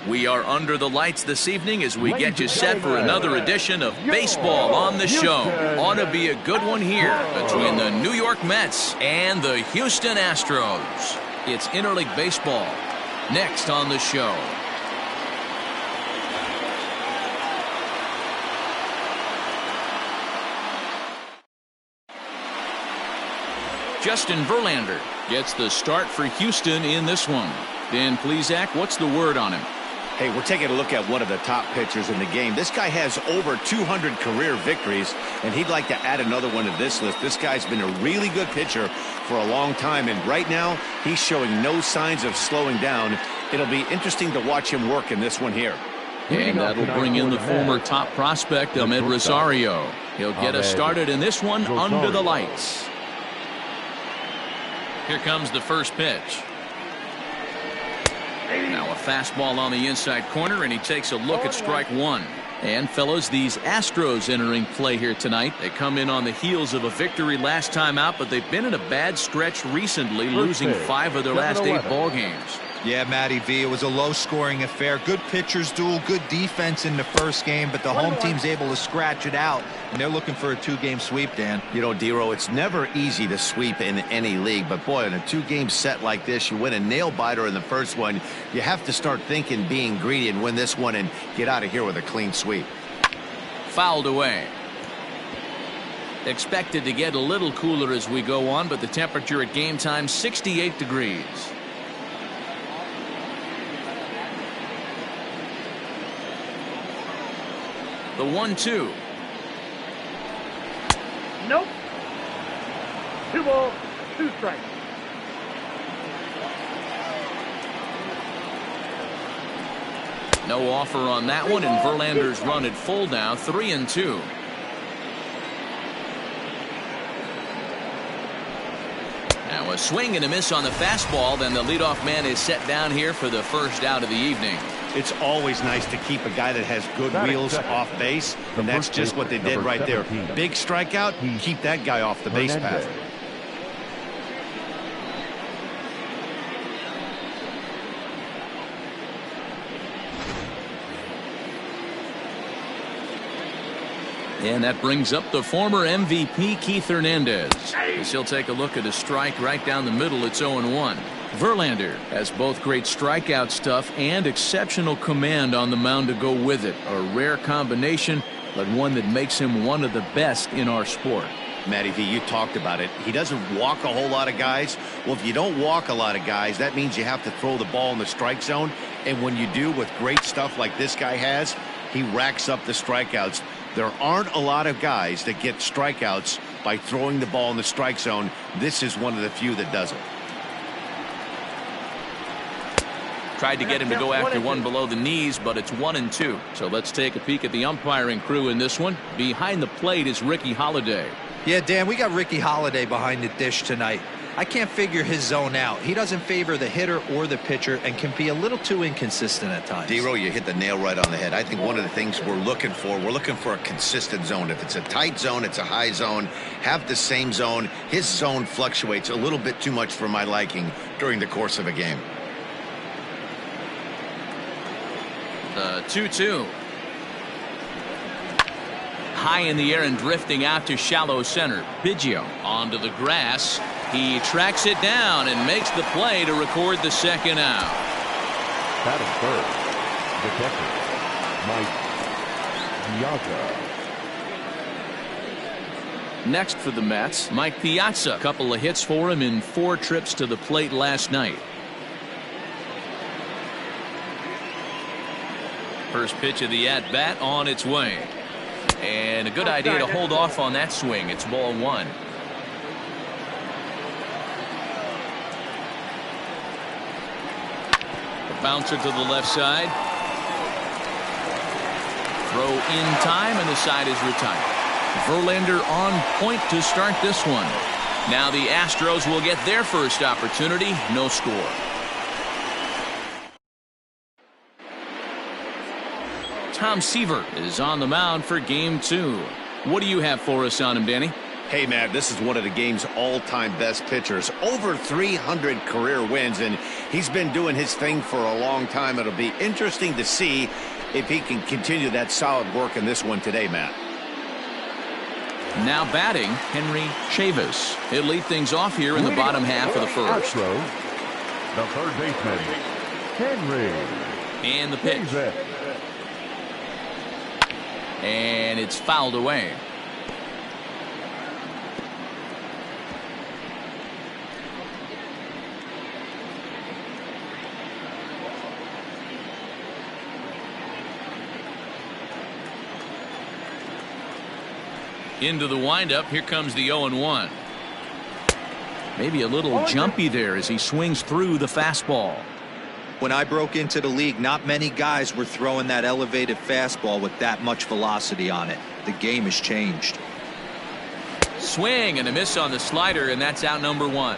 We are under the lights this evening as we get you set for another edition of Baseball on the Show. Ought to be a good one here between the New York Mets and the Houston Astros. It's interleague baseball next on the show. Justin Verlander gets the start for Houston in this one. Dan Plesac, what's the word on him? Hey, we're taking a look at one of the top pitchers in the game. This guy has over 200 career victories, and he'd like to add another one to this list. This guy's been a really good pitcher for a long time, and right now he's showing no signs of slowing down. It'll be interesting to watch him work in this one here. And that'll bring in the former top prospect, Ahmed Rosario. He'll get us started in this one under the lights. Here comes the first pitch. Now a fastball on the inside corner, and he takes a look at strike one. And fellas, these Astros entering play here tonight. They come in on the heels of a victory last time out, but they've been in a bad stretch recently, losing 5 of their last 8 ball games. Yeah, Matty V, it was a low-scoring affair. Good pitchers duel, good defense in the first game, but the home team's able to scratch it out, and they're looking for a 2-game sweep, Dan. You know, Dero, it's never easy to sweep in any league, but boy, in a 2-game set like this, you win a nail-biter in the first one, you have to start thinking being greedy and win this one and get out of here with a clean sweep. Fouled away. Expected to get a little cooler as we go on, but the temperature at game time, 68 degrees. The 1-2. Nope. 2 balls, 2 strikes. No offer on that one, and Verlander's run at full now, 3-2. Now a swing and a miss on the fastball. Then the leadoff man is set down here for the first out of the evening. It's always nice to keep a guy that has good wheels off base, and that's just what they did right there. Big strikeout, keep that guy off the base path. And that brings up the former MVP Keith Hernandez. As he'll take a look at a strike right down the middle. It's 0-1. Verlander has both great strikeout stuff and exceptional command on the mound to go with it. A rare combination, but one that makes him one of the best in our sport. Matty V, you talked about it. He doesn't walk a whole lot of guys. Well, if you don't walk a lot of guys, that means you have to throw the ball in the strike zone. And when you do, with great stuff like this guy has, he racks up the strikeouts. There aren't a lot of guys that get strikeouts by throwing the ball in the strike zone. This is one of the few that does it. Tried to get him to go after one below the knees, but it's 1-2. So let's take a peek at the umpiring crew in this one. Behind the plate is Ricky Holiday. Yeah, Dan, we got Ricky Holiday behind the dish tonight. I can't figure his zone out. He doesn't favor the hitter or the pitcher and can be a little too inconsistent at times. Dero, you hit the nail right on the head. I think one of the things we're looking for a consistent zone. If it's a tight zone, it's a high zone. Have the same zone. His zone fluctuates a little bit too much for my liking during the course of a game. The 2-2. High in the air and drifting out to shallow center. Viggio onto the grass. He tracks it down and makes the play to record the second out. Batting third, the catcher, Mike Piazza. Next for the Mets, Mike Piazza. A couple of hits for him in 4 trips to the plate last night. First pitch of the at-bat on its way. And a good idea to hold off on that swing. It's ball 1. The bouncer to the left side. Throw in time, and the side is retired. Verlander on point to start this one. Now the Astros will get their first opportunity. No score. Tom Seaver is on the mound for game 2. What do you have for us on him, Danny? Hey, Matt, this is one of the game's all-time best pitchers. Over 300 career wins, and he's been doing his thing for a long time. It'll be interesting to see if he can continue that solid work in this one today, Matt. Now batting, Henry Chavis. He'll lead things off here in the bottom half of the first. Astros, the third baseman, Henry. And the pitch. Chavis. And it's fouled away. Into the windup. Here comes the 0-1. Maybe a little jumpy there as he swings through the fastball. When I broke into the league, not many guys were throwing that elevated fastball with that much velocity on it. The game has changed. Swing and a miss on the slider, and that's out number 1.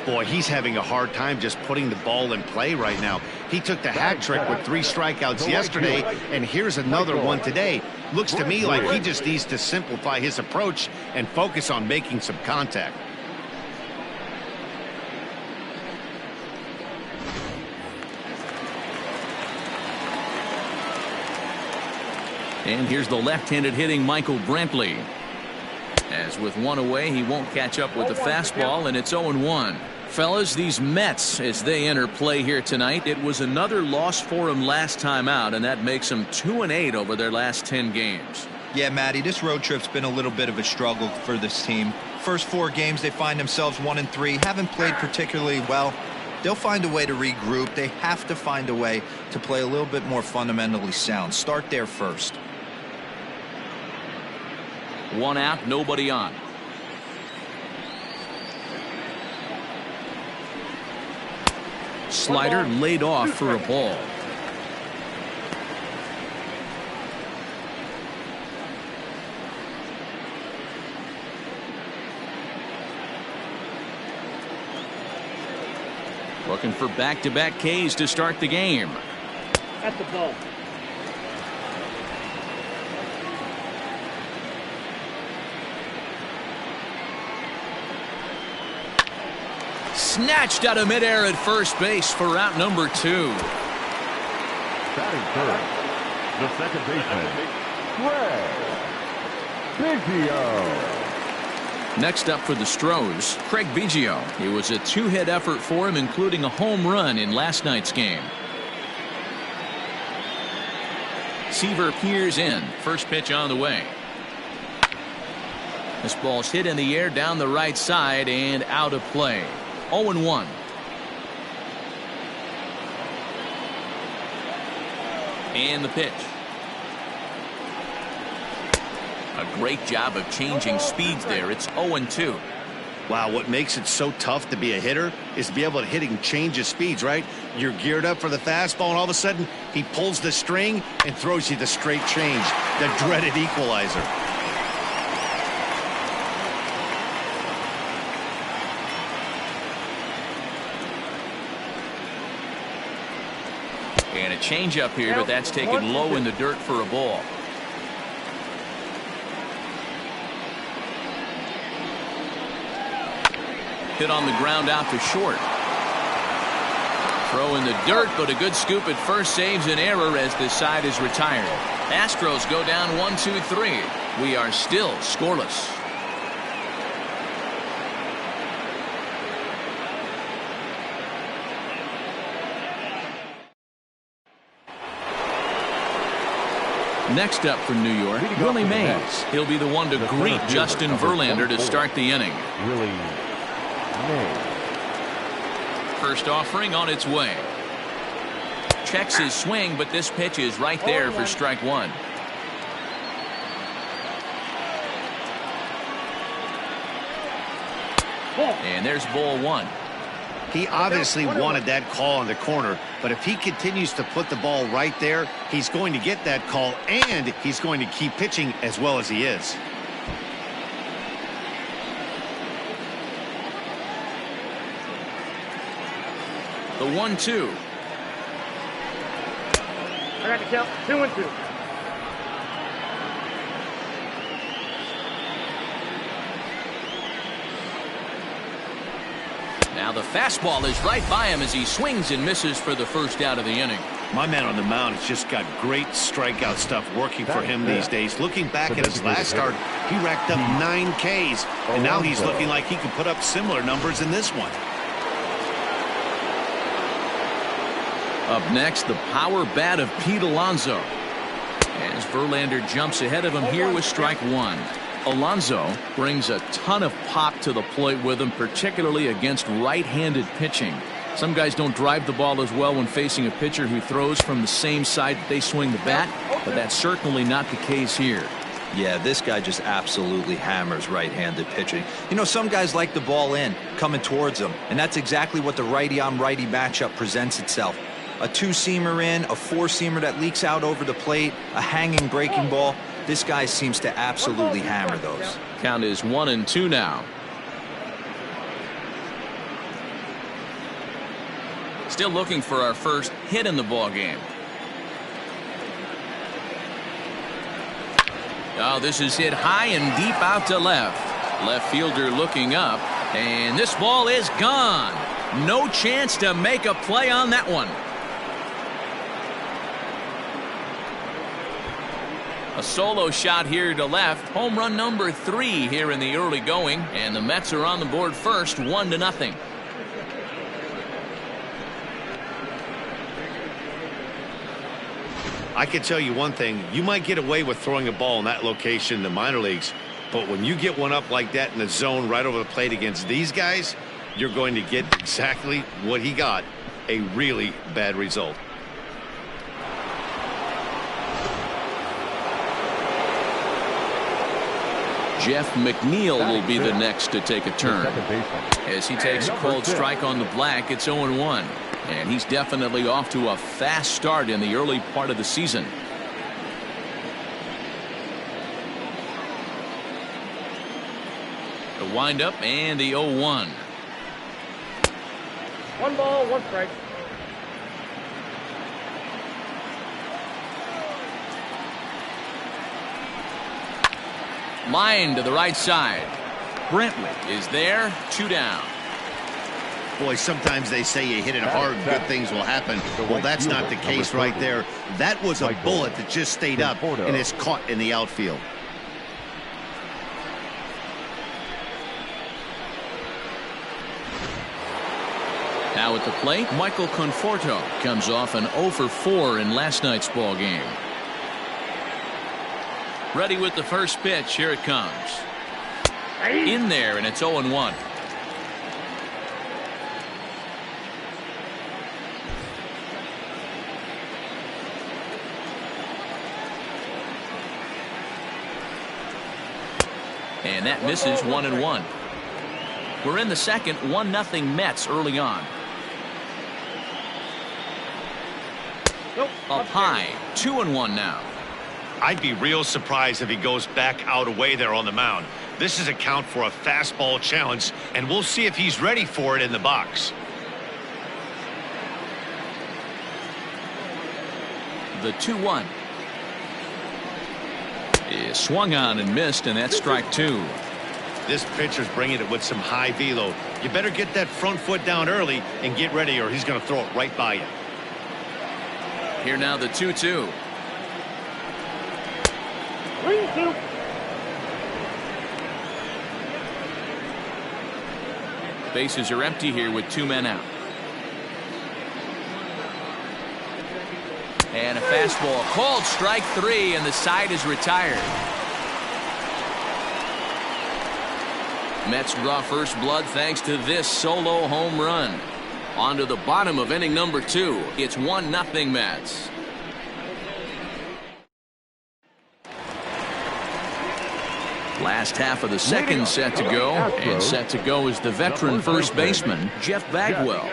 Boy, he's having a hard time just putting the ball in play right now. He took the hat trick with 3 strikeouts yesterday, and here's another one today. Looks to me like he just needs to simplify his approach and focus on making some contact. And here's the left-handed hitting Michael Brantley. As with one away, he won't catch up with the fastball, and it's 0-1. Fellas, these Mets, as they enter play here tonight, it was another loss for them last time out, and that makes them 2-8 over their last 10 games. Yeah, Matty, this road trip's been a little bit of a struggle for this team. First 4 games, they find themselves 1-3, haven't played particularly well. They'll find a way to regroup. They have to find a way to play a little bit more fundamentally sound. Start there first. 1 out, nobody on. Slider laid off for a ball. Looking for back-to-back Ks to start the game. At the ball. Snatched out of midair at first base for out number 2. Batting third, the second baseman, Viggio. Next up for the Astros, Craig Viggio. It was a 2-hit effort for him, including a home run in last night's game. Seaver peers in. First pitch on the way. This ball's hit in the air down the right side and out of play. 0-1. And the pitch. A great job of changing speeds there. It's 0-2. Wow, what makes it so tough to be a hitter is to be able to hit and change his speeds, right? You're geared up for the fastball, and all of a sudden, he pulls the string and throws you the straight change, the dreaded equalizer. And a changeup here, but that's taken low in the dirt for a ball. Hit on the ground out to short. Throw in the dirt, but a good scoop at first saves an error as this side is retired. Astros go down 1-2-3. We are still scoreless. Next up for New York, Willie Mays. He'll be the one to greet Justin Verlander to start the inning. Willie Mays. First offering on its way. Checks his swing, but this pitch is right there for strike 1. And there's ball 1. He obviously wanted that call on the corner, but if he continues to put the ball right there, he's going to get that call, and he's going to keep pitching as well as he is. The 1-2. I got to count 2-2. Now the fastball is right by him as he swings and misses for the first out of the inning. My man on the mound has just got great strikeout stuff working for him these days. Looking back at his last start, he racked up 9 Ks, and now he's looking like he can put up similar numbers in this one. Up next, the power bat of Pete Alonso. As Verlander jumps ahead of him here with strike 1. Alonso brings a ton of pop to the plate with him, particularly against right-handed pitching. Some guys don't drive the ball as well when facing a pitcher who throws from the same side that they swing the bat, but that's certainly not the case here. Yeah, this guy just absolutely hammers right-handed pitching. You know, some guys like the ball in, coming towards them, and that's exactly what the righty-on-righty matchup presents itself. A two-seamer in, a four-seamer that leaks out over the plate, a hanging breaking ball. This guy seems to absolutely hammer those. Count is 1-2 now. Still looking for our first hit in the ball game. Oh, this is hit high and deep out to left. Left fielder looking up, and this ball is gone. No chance to make a play on that one. A solo shot here to left. Home run number 3 here in the early going, and the Mets are on the board first, 1-0. I can tell you one thing. You might get away with throwing a ball in that location in the minor leagues, but when you get one up like that in the zone right over the plate against these guys, you're going to get exactly what he got, a really bad result. Jeff McNeil will be the next to take a turn. As he takes a cold strike on the black, it's 0-1. And he's definitely off to a fast start in the early part of the season. The windup and the 0-1. 1 ball, 1 strike. Line to the right side. Brentwood is there, 2 down. Boy, sometimes they say you hit it hard, good things will happen. Well, that's not the case right there. That was a bullet that just stayed up and is caught in the outfield. Now at the plate, Michael Conforto comes off an 0 for 4 in last night's ball game. Ready with the first pitch. Here it comes. In there, and it's 0-1. And that misses 1-1. We're in the second, 1-0 Mets early on. Up high, 2-1 now. I'd be real surprised if he goes back out away there on the mound. This is a count for a fastball challenge, and we'll see if he's ready for it in the box. The 2-1 is swung on and missed, and that's strike 2. This pitcher's bringing it with some high velo. You better get that front foot down early and get ready, or he's going to throw it right by you. Here now the 2-2. 3-2. Bases are empty here with 2 men out. And a fastball called strike 3, and the side is retired. Mets draw first blood thanks to this solo home run. On to the bottom of inning number 2. It's 1-0 Mets. Last half of the second set to go, and set to go is the veteran first baseman, Jeff Bagwell.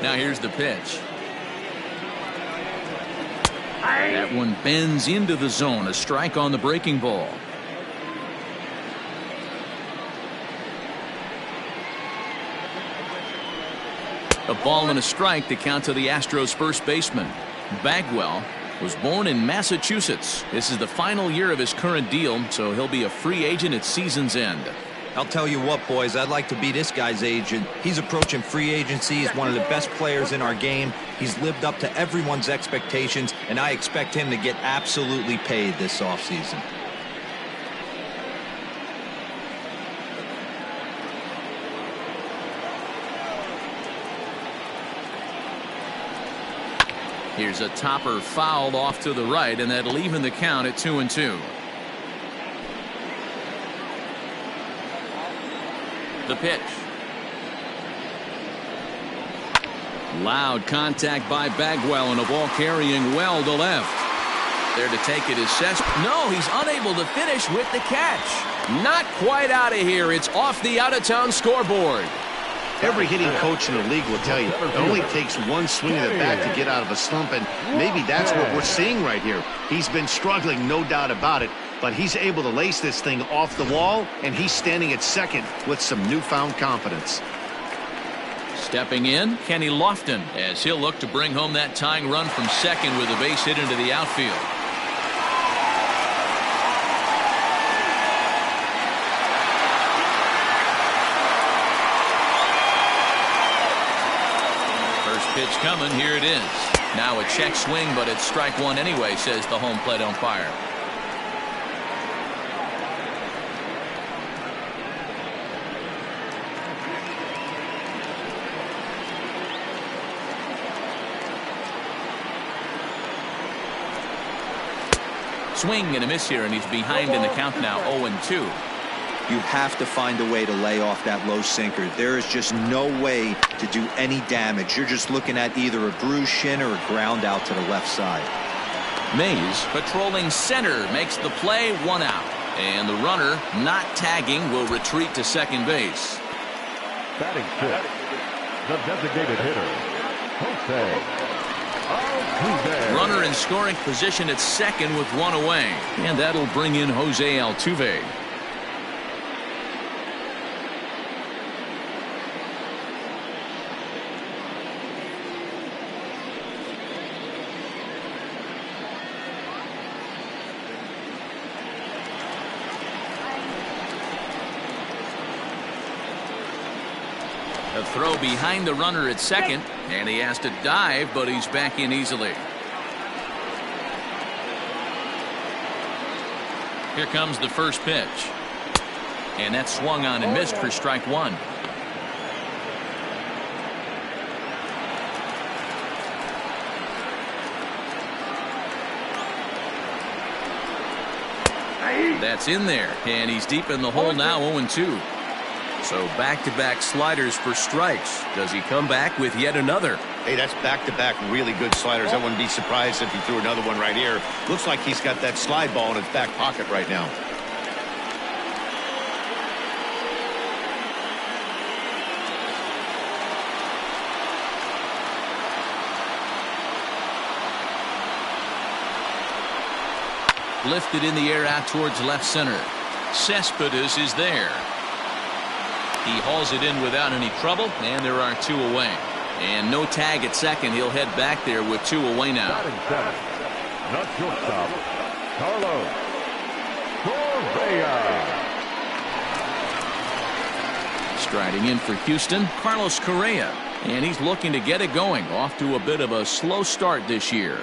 Now here's the pitch. That one bends into the zone, a strike on the breaking ball. A ball and a strike to count to the Astros first baseman. Bagwell was born in Massachusetts. This is the final year of his current deal, so he'll be a free agent at season's end. I'll tell you what, boys, I'd like to be this guy's agent. He's approaching free agency. He's one of the best players in our game. He's lived up to everyone's expectations, and I expect him to get absolutely paid this offseason. Here's a topper fouled off to the right, and that'll even the count at 2-2. The pitch. Loud contact by Bagwell, and a ball carrying well to left. There to take it is Cespedes. No, he's unable to finish with the catch. Not quite out of here. It's off the out-of-town scoreboard. Every hitting coach in the league will tell you it only takes one swing of the bat to get out of a slump, and maybe that's what we're seeing right here. He's been struggling, no doubt about it, but he's able to lace this thing off the wall, and he's standing at second with some newfound confidence. Stepping in, Kenny Lofton, as he'll look to bring home that tying run from second with a base hit into the outfield. Pitch coming. Here it is. Now a check swing, but it's strike one anyway, says the home plate umpire. Swing and a miss here, and he's behind in the count now, 0-2. You have to find a way to lay off that low sinker. There is just no way to do any damage. You're just looking at either a bruised shin or a ground out to the left side. Mays, patrolling center, makes the play, 1 out. And the runner, not tagging, will retreat to second base. Batting fifth, the designated hitter, Jose Altuve. Runner in scoring position at second with 1 away. And that'll bring in Jose Altuve. A throw behind the runner at second, and he has to dive, but he's back in easily. Here comes the first pitch. And that swung on and missed for strike one. That's in there, and he's deep in the hole now, 0-2. So back-to-back sliders for strikes. Does he come back with yet another? Hey, that's back-to-back really good sliders. I wouldn't be surprised if he threw another one right here. Looks like he's got that slide ball in his back pocket right now. Lifted in the air out towards left center. Cespedes is there. He hauls it in without any trouble, and there are 2 away. And no tag at second. He'll head back there with 2 away now. Batting seventh, the shortstop, Carlos Correa. Striding in for Houston, Carlos Correa. And he's looking to get it going. Off to a bit of a slow start this year.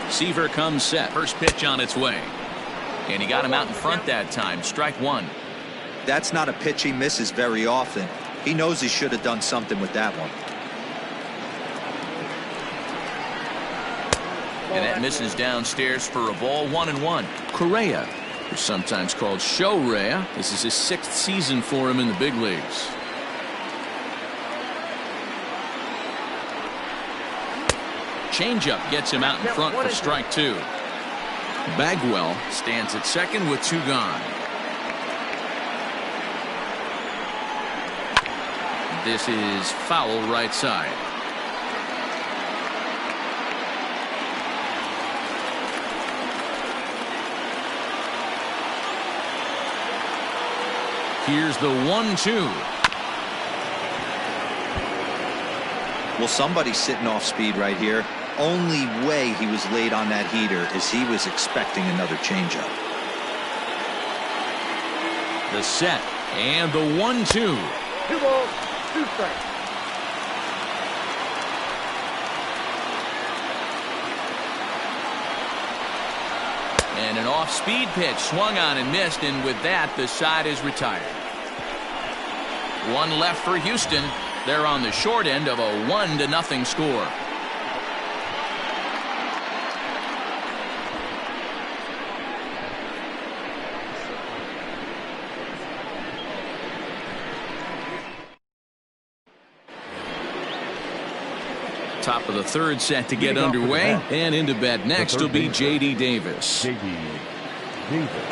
Receiver comes set. First pitch on its way. And he got him out in front that time. Strike one. That's not a pitch he misses very often. He knows he should have done something with that one. And that misses downstairs for a ball, 1-1. Correa, who's sometimes called Show-Rea. This is his 6th season for him in the big leagues. Changeup gets him out in front for strike 2. Bagwell stands at second with 2 gone. This is foul right side. Here's the 1-2. Well, somebody's sitting off speed right here. Only way he was late on that heater is he was expecting another changeup. The set and the 1-2. 2 balls, 2 strikes. And an off-speed pitch swung on and missed, and with that, the side is retired. One left for Houston. They're on the short end of a 1-0 score. Top of the third set to get underway, and into bat next will be J.D. Davis. J.D. Davis.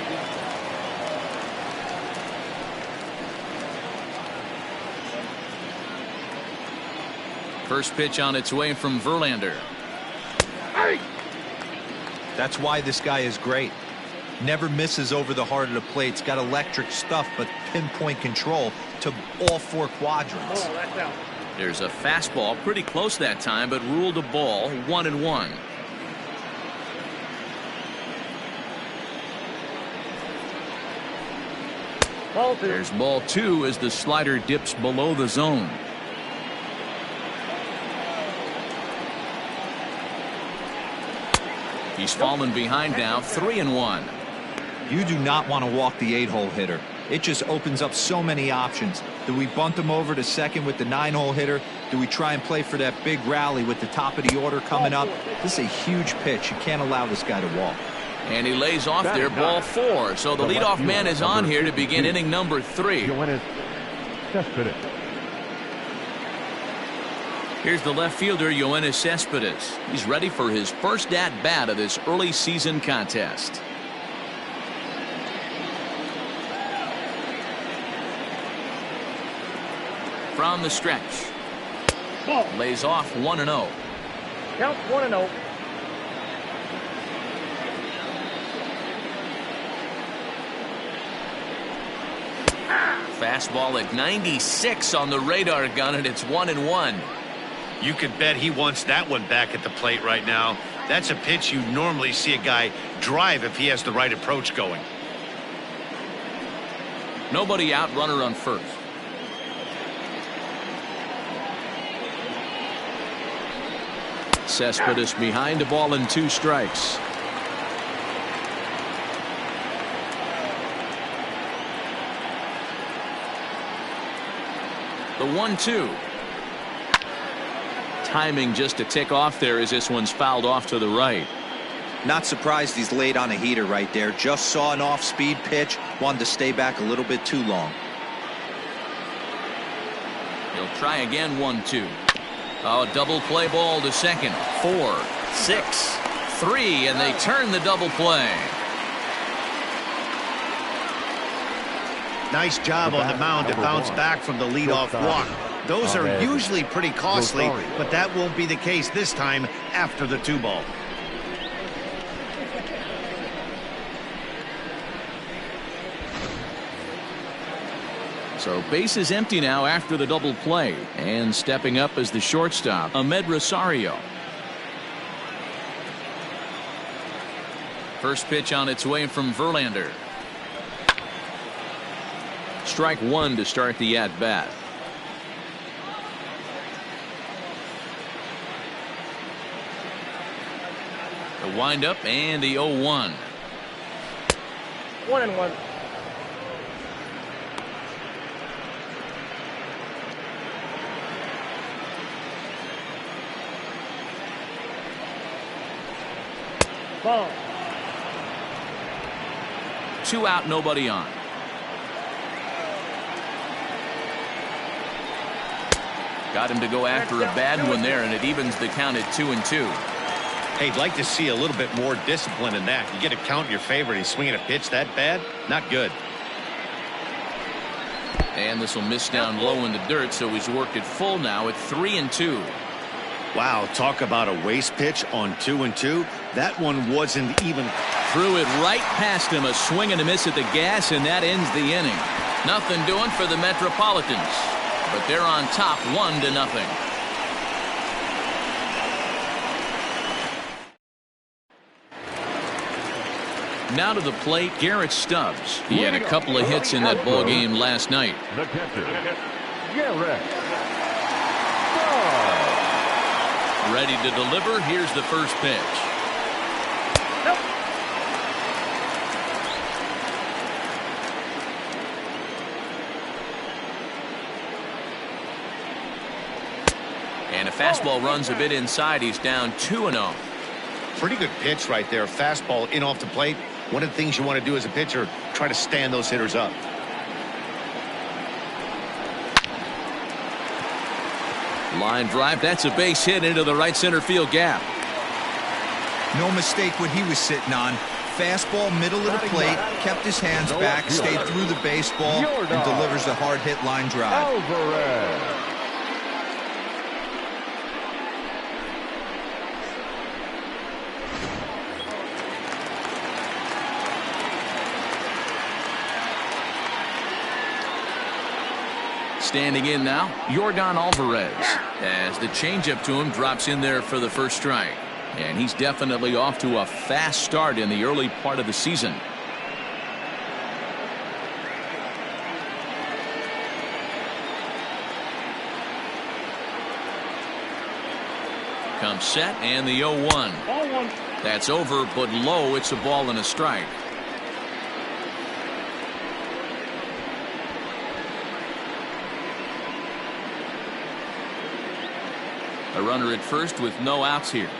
First pitch on its way from Verlander. That's why this guy is great. Never misses over the heart of the plate. It's got electric stuff, but pinpoint control to all 4 quadrants. Oh, that's out. There's a fastball pretty close that time, but ruled a ball, 1-1. Ball 2. There's ball 2 as the slider dips below the zone. He's fallen behind now, 3-1. You do not want to walk the 8-hole hitter. It just opens up so many options. Do we bunt him over to second with the 9-hole hitter? Do we try and play for that big rally with the top of the order coming up? This is a huge pitch. You can't allow this guy to walk. And he lays off there, ball 4. So the leadoff man is on here to begin inning number 3. Here's the left fielder, Yoenis Cespedes. He's ready for his first at-bat of this early season contest. From the stretch. Ball. Lays off 1-0. Count 1-0. Fastball at 96 on the radar gun, and it's 1-1. You could bet he wants that one back at the plate right now. That's a pitch you normally see a guy drive if he has the right approach going. Nobody out, runner on first. Cespedes behind, a ball and 2 strikes. The 1-2. Timing just to tick off there as this one's fouled off to the right. Not surprised he's late on a heater right there. Just saw an off-speed pitch. Wanted to stay back a little bit too long. He'll try again, 1-2. Oh, double play ball to second. 4, 6, 3, and they turn the double play. Nice job on the mound to bounce back from the leadoff walk. Those are usually pretty costly, but that won't be the case this time after the 2-ball. So base is empty now after the double play, and stepping up as the shortstop, Ahmed Rosario. First pitch on its way from Verlander. Strike 1 to start the at-bat. The windup and the 0-1. 1-1. Ball. 2 out, nobody on. Got him to go after a bad one there, and it evens the count at 2-2. Hey, I'd like to see a little bit more discipline in that. You get a count in your favor, and he's swinging a pitch that bad? Not good. And this will miss down low in the dirt, so he's worked it full now at 3-2. Wow, talk about a waste pitch on 2-2. That one wasn't even. Threw it right past him, a swing and a miss at the gas, and that ends the inning. Nothing doing for the Metropolitans, but they're on top 1-0. Now to the plate, Garrett Stubbs. He had a couple of hits in that ball game last night. The catcher, Garrett Stubbs. Ready to deliver. Here's the first pitch. And a fastball runs a bit inside. He's down 2-0. Pretty good pitch right there. Fastball in off the plate. One of the things you want to do as a pitcher, try to stand those hitters up. Line drive. That's a base hit into the right center field gap. No mistake what he was sitting on. Fastball middle of the plate, kept his hands back, stayed through the baseball, and delivers a hard hit line drive. Alvarez. Standing in now, Yordan Alvarez, as the changeup to him drops in there for the first strike. And he's definitely off to a fast start in the early part of the season. Comes set, and the 0-1. That's over, but low. It's a ball and a strike. A runner at first with no outs here.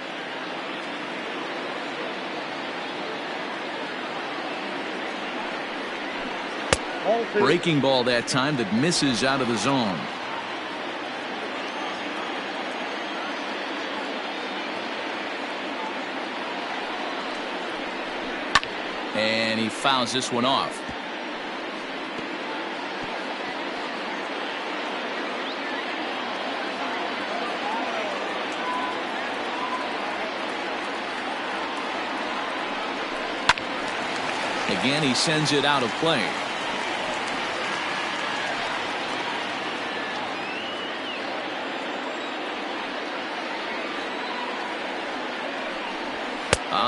Breaking ball that time that misses out of the zone. And he fouls this one off. Again, he sends it out of play.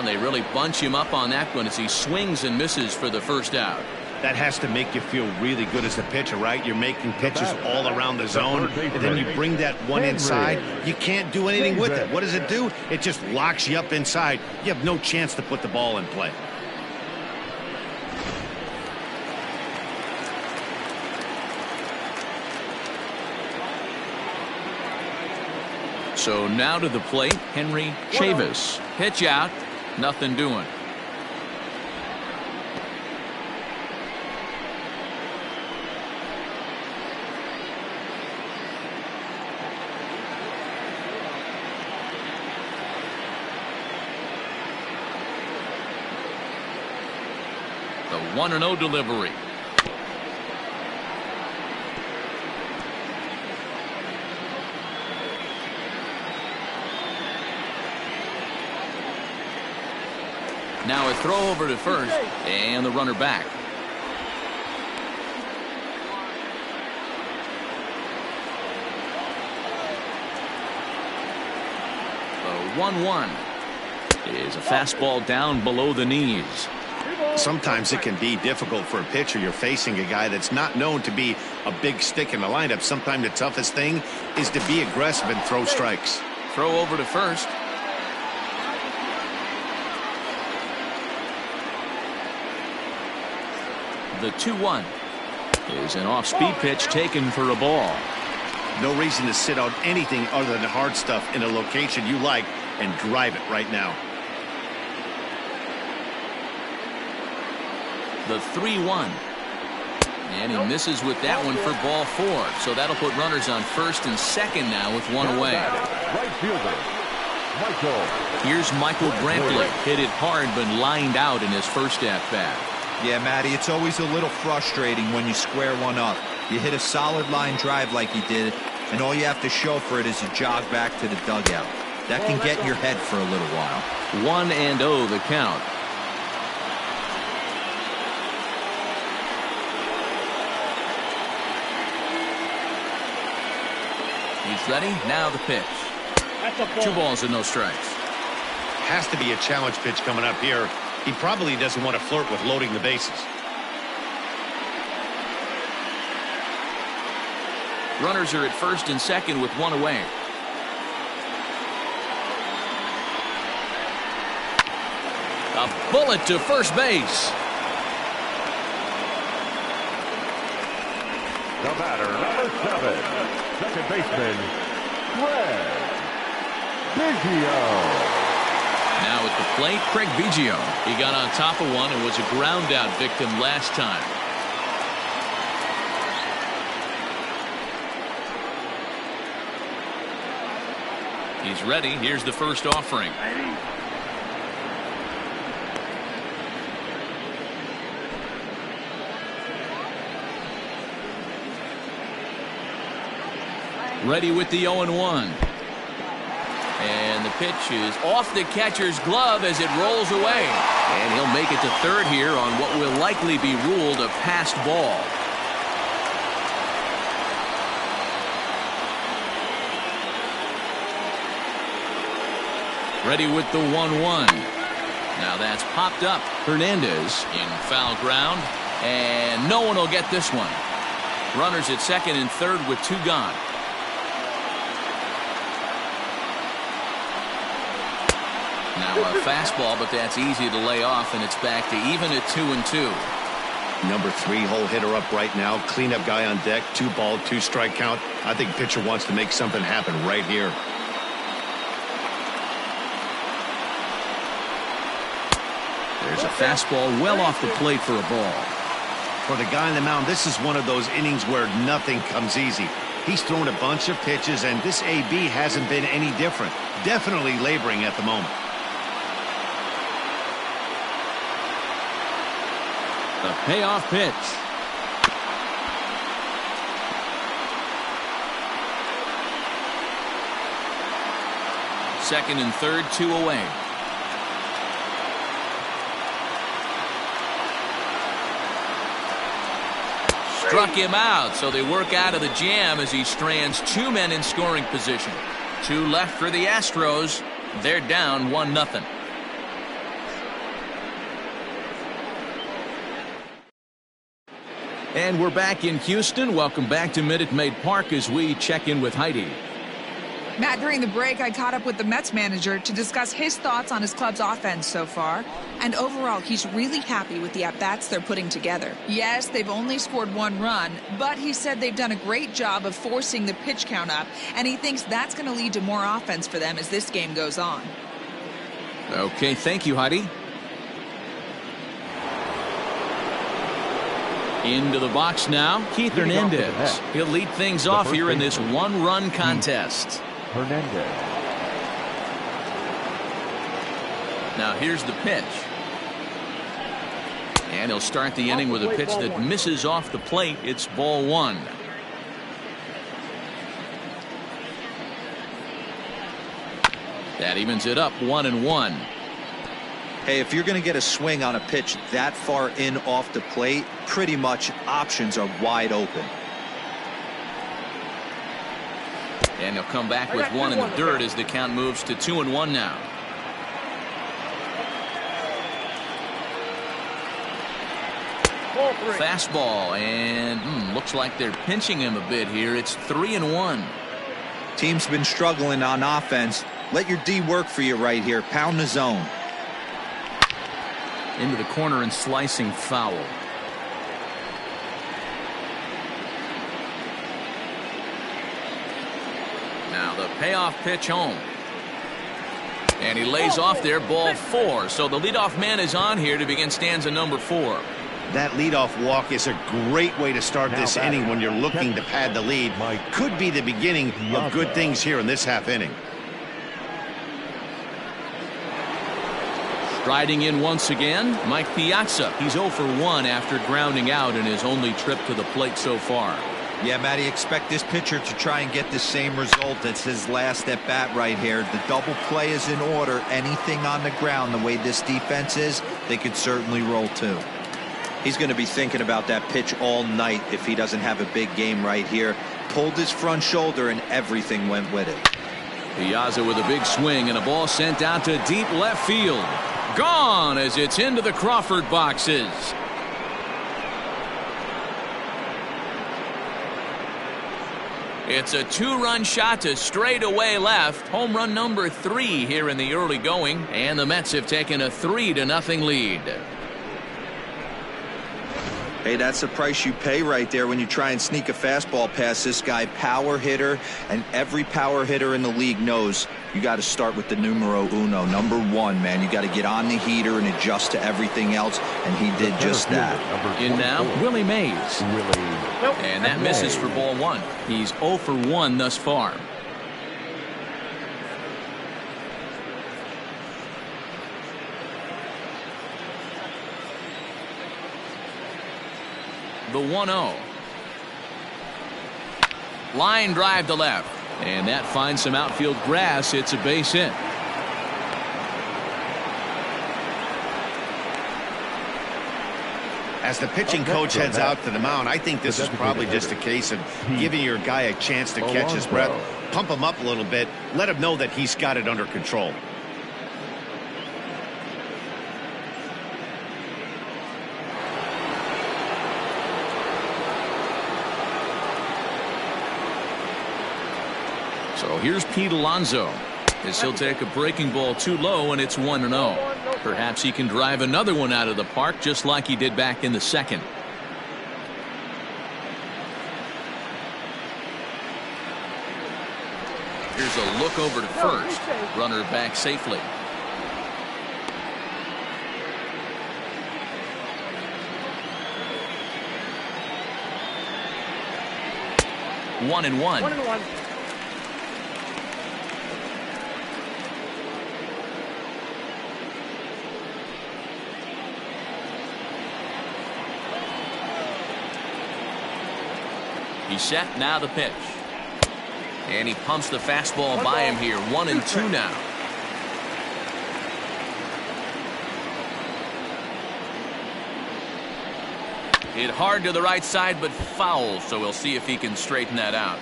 They really bunch him up on that one as he swings and misses for the first out. That has to make you feel really good as a pitcher, right? You're making pitches all around the zone, and then you bring that one inside. You can't do anything with it. What does it do? It just locks you up inside. You have no chance to put the ball in play. So now to the plate, Henry Chavis. Pitch out. Nothing doing. The 1-0 delivery. Now a throw over to first, and the runner back. The 1-1 is a fastball down below the knees. Sometimes it can be difficult for a pitcher. You're facing a guy that's not known to be a big stick in the lineup. Sometimes the toughest thing is to be aggressive and throw strikes. Throw over to first. The 2-1 is an off-speed pitch taken for a ball. No reason to sit on anything other than the hard stuff in a location you like and drive it right now. The 3-1. And he misses with that one for ball 4. So that'll put runners on first and second now with one away. Right fielder, Michael. Here's Michael Brantley. Hit it hard but lined out in his first at-bat. Yeah, Matty, it's always a little frustrating when you square one up. You hit a solid line drive like he did, and all you have to show for it is a jog back to the dugout. That can get in your head for a little while. 1-0 the count. He's ready. Now the pitch. That's a ball. 2 balls and no strikes. Has to be a challenge pitch coming up here. He probably doesn't want to flirt with loading the bases. Runners are at first and second with 1 away. A bullet to first base. The batter, number 7, second baseman, Viggio. Now at the plate, Craig Viggio. He got on top of one and was a ground out victim last time. He's ready. Here's the first offering. Ready with the 0-1. And the pitch is off the catcher's glove as it rolls away. And he'll make it to third here on what will likely be ruled a passed ball. Ready with the 1-1. Now that's popped up. Hernandez in foul ground. And no one will get this one. Runners at second and third with 2 gone. Now a fastball, but that's easy to lay off, and it's back to even at 2-2. Number 3 hole hitter up right now. Cleanup guy on deck. 2 ball, 2 strike count. I think pitcher wants to make something happen right here. There's a fastball well off the plate for a ball. For the guy on the mound, this is one of those innings where nothing comes easy. He's thrown a bunch of pitches, and this AB hasn't been any different. Definitely laboring at the moment. The payoff pitch. Second and third, 2 away. Struck him out, so they work out of the jam as he strands 2 men in scoring position. 2 left for the Astros. They're down 1-0. And we're back in Houston. Welcome back to Minute Maid Park as we check in with Heidi. Matt, during the break, I caught up with the Mets manager to discuss his thoughts on his club's offense so far. And overall, he's really happy with the at-bats they're putting together. Yes, they've only scored 1 run, but he said they've done a great job of forcing the pitch count up, and he thinks that's going to lead to more offense for them as this game goes on. Okay, thank you, Heidi. Into the box now, Keith Hernandez. He'll lead things off here in this 1-run contest. Hernandez. Now here's the pitch. And he'll start the inning with a pitch that misses off the plate. It's ball 1. That evens it up 1-1. Hey, if you're going to get a swing on a pitch that far in off the plate, pretty much options are wide open. And he'll come back with 1 in the dirt as the count moves to 2-1 now. Fastball, and looks like they're pinching him a bit here. It's 3-1. Team's been struggling on offense. Let your D work for you right here. Pound the zone. Into the corner and slicing foul. Now the payoff pitch home. And he lays off there, ball 4. So the leadoff man is on here to begin stanza number 4. That leadoff walk is a great way to start this inning when you're looking to pad the lead. Could be the beginning of good things here in this half inning. Striding in once again, Mike Piazza. He's 0 for 1 after grounding out in his only trip to the plate so far. Yeah, Matty, expect this pitcher to try and get the same result as his last at bat right here. The double play is in order. Anything on the ground, the way this defense is, they could certainly roll too. He's going to be thinking about that pitch all night if he doesn't have a big game right here. pulled his front shoulder, and everything went with it. Piazza with a big swing, and a ball sent out to deep left field. Gone as it's into the Crawford boxes. It's a 2-run shot to straightaway left. Home run number 3 here in the early going, and the Mets have taken a 3-0 lead. Hey, that's the price you pay right there when you try and sneak a fastball past this guy. Power hitter, and every power hitter in the league knows you got to start with the numero uno, number 1, man. You got to get on the heater and adjust to everything else, and he did just that. In now, Willie Mays. And that misses for ball 1. He's 0 for 1 thus far. The 1-0. Line drive to left. And that finds some outfield grass. It's a base hit. As the pitching coach heads out to the mound, I think this is probably just a case of giving your guy a chance to catch his breath, pump him up a little bit, let him know that he's got it under control. So here's Pete Alonso as he'll take a breaking ball too low, and it's 1-0. Perhaps he can drive another one out of the park just like he did back in the second. Here's a look over to first. Runner back safely. One and one. He's set, now the pitch. And he pumps the fastball by him here. 1-2 now. Hit hard to the right side, but foul, so we'll see if he can straighten that out.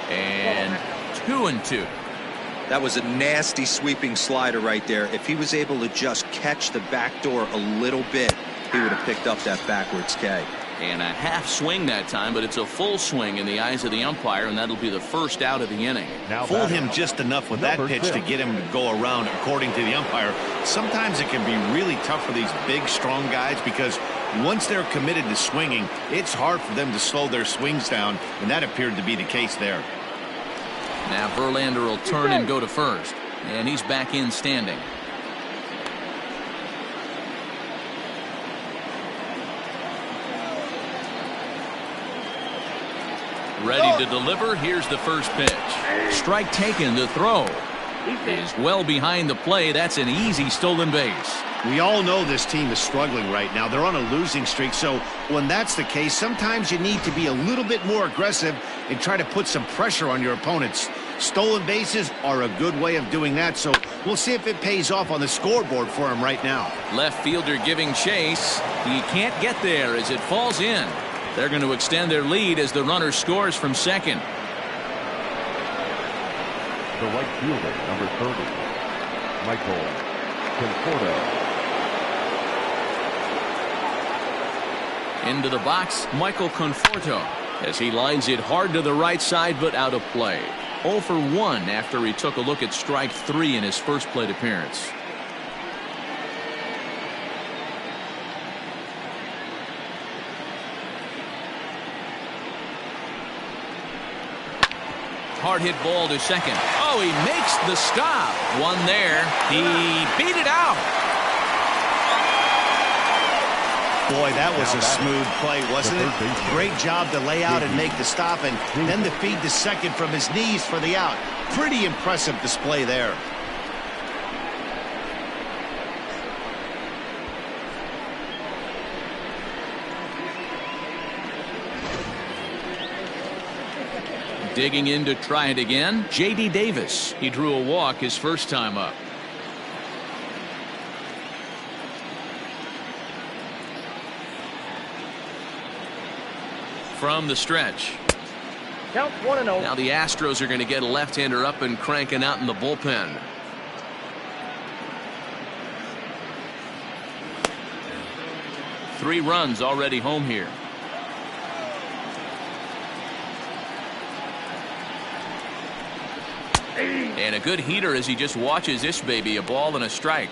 And 2-2. That was a nasty sweeping slider right there. If he was able to just catch the back door a little bit, he would have picked up that backwards K. And a half swing that time, but it's a full swing in the eyes of the umpire, and that'll be the first out of the inning. Fooled him just enough with that pitch to get him to go around, according to the umpire. Sometimes it can be really tough for these big, strong guys because once they're committed to swinging, it's hard for them to slow their swings down, and that appeared to be the case there. Now Verlander will turn and go to first, and he's back in standing. Ready to deliver. Here's the first pitch. Strike taken. The throw is well behind the play. That's an easy stolen base. We all know this team is struggling right now. They're on a losing streak, so when that's the case, sometimes you need to be a little bit more aggressive and try to put some pressure on your opponents. Stolen bases are a good way of doing that, so we'll see if it pays off on the scoreboard for him right now. Left fielder giving chase. He can't get there as it falls in. They're going to extend their lead as the runner scores from second. The right fielder, number 30, Michael Conforto. Into the box, Michael Conforto, as he lines it hard to the right side, but out of play. 0 for 1 after he took a look at strike 3 in his first plate appearance. Hard hit ball to second. Oh, he makes the stop. One there. He beat it out. Boy, that was a smooth play, wasn't it? Great job to lay out and make the stop, and then to feed the second from his knees for the out. Pretty impressive display there. Digging in to try it again, J.D. Davis. He drew a walk his first time up. from the stretch. Count 1-0. Now the Astros are going to get a left-hander up and cranking out in the bullpen. Three runs already home here. And a good heater as he just watches this baby, a ball and a strike.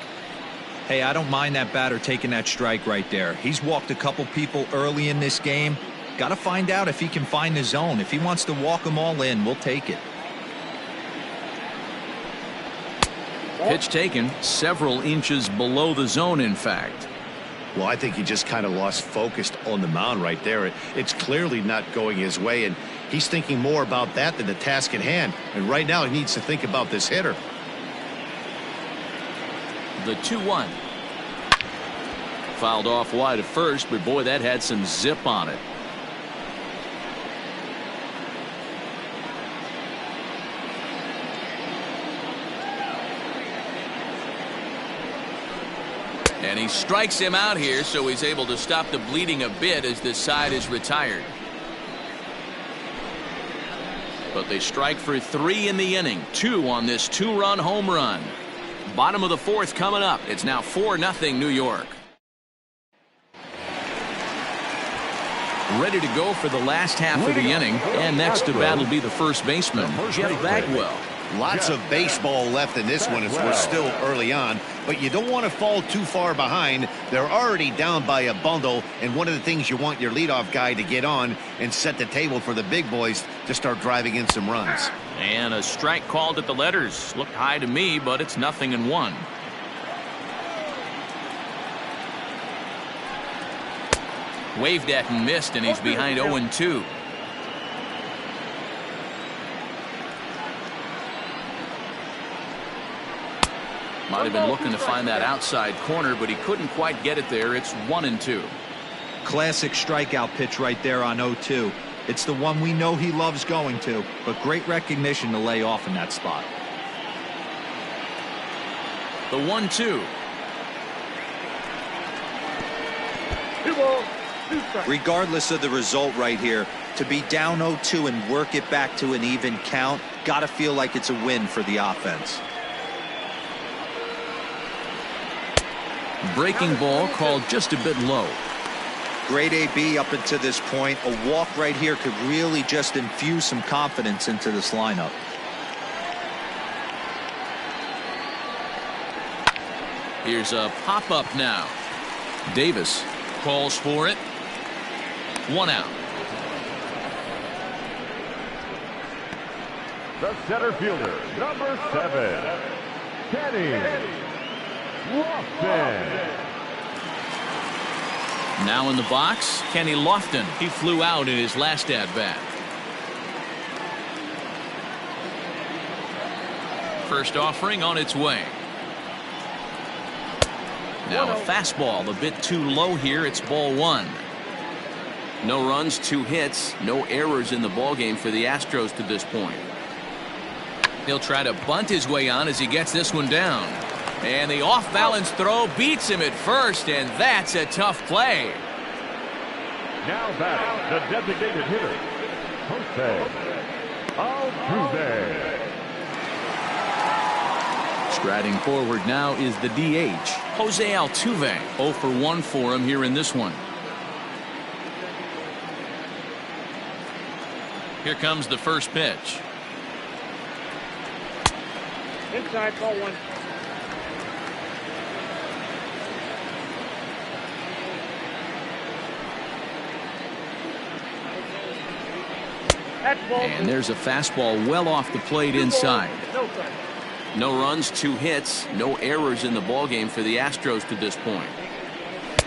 Hey, I don't mind that batter taking that strike right there. He's walked a couple people early in this game. Got to find out if he can find the zone. If he wants to walk them all in, we'll take it. Pitch taken several inches below the zone, in fact. Well, I think he just kind of lost focus on the mound right there. It's clearly not going his way, and he's thinking more about that than the task at hand. And right now he needs to think about this hitter. The 2-1. Fouled off wide at first, but boy, that had some zip on it. And he strikes him out here, so he's able to stop the bleeding a bit as this side is retired. But they strike for 3 in the inning. 2 on this 2-run home run. Bottom of the 4th coming up. It's now 4-0 New York. Ready to go for the last half of the inning. And next to bat will be the first baseman, Jeff Bagwell. Lots of baseball left in this one as we're still early on, but you don't want to fall too far behind. They're already down by a bundle, and one of the things you want your leadoff guy to get on and set the table for the big boys to start driving in some runs. And a strike called at the letters. Looked high to me, but it's 0-1. Waved at and missed, and he's behind 0-2. Might have been looking to find that outside corner, but he couldn't quite get it there. It's 1-2. Classic strikeout pitch right there on 0-2. It's the one we know he loves going to, but great recognition to lay off in that spot. The 1-2. 2 balls, 2 strikes. Regardless of the result right here, to be down 0-2 and work it back to an even count, got to feel like it's a win for the offense. Breaking ball called just a bit low. Great AB up until this point. A walk right here could really just infuse some confidence into this lineup. Here's a pop-up now. Davis calls for it. 1 out. The center fielder, number 7, Kenny Lofton. Now in the box, Kenny Lofton. He flew out in his last at-bat. First offering on its way. Now a fastball a bit too low here. It's ball 1. No runs, 2 hits, no errors in the ballgame for the Astros to this point. He'll try to bunt his way on as he gets this one down. And the off-balance throw beats him at first, and that's a tough play. Now batting, the designated hitter, Jose Altuve. Striding forward now is the DH, Jose Altuve. 0 for 1 for him here in this one. Here comes the first pitch. Inside, ball 1. And there's a fastball well off the plate inside. No runs, 2 hits, no errors in the ballgame for the Astros to this point.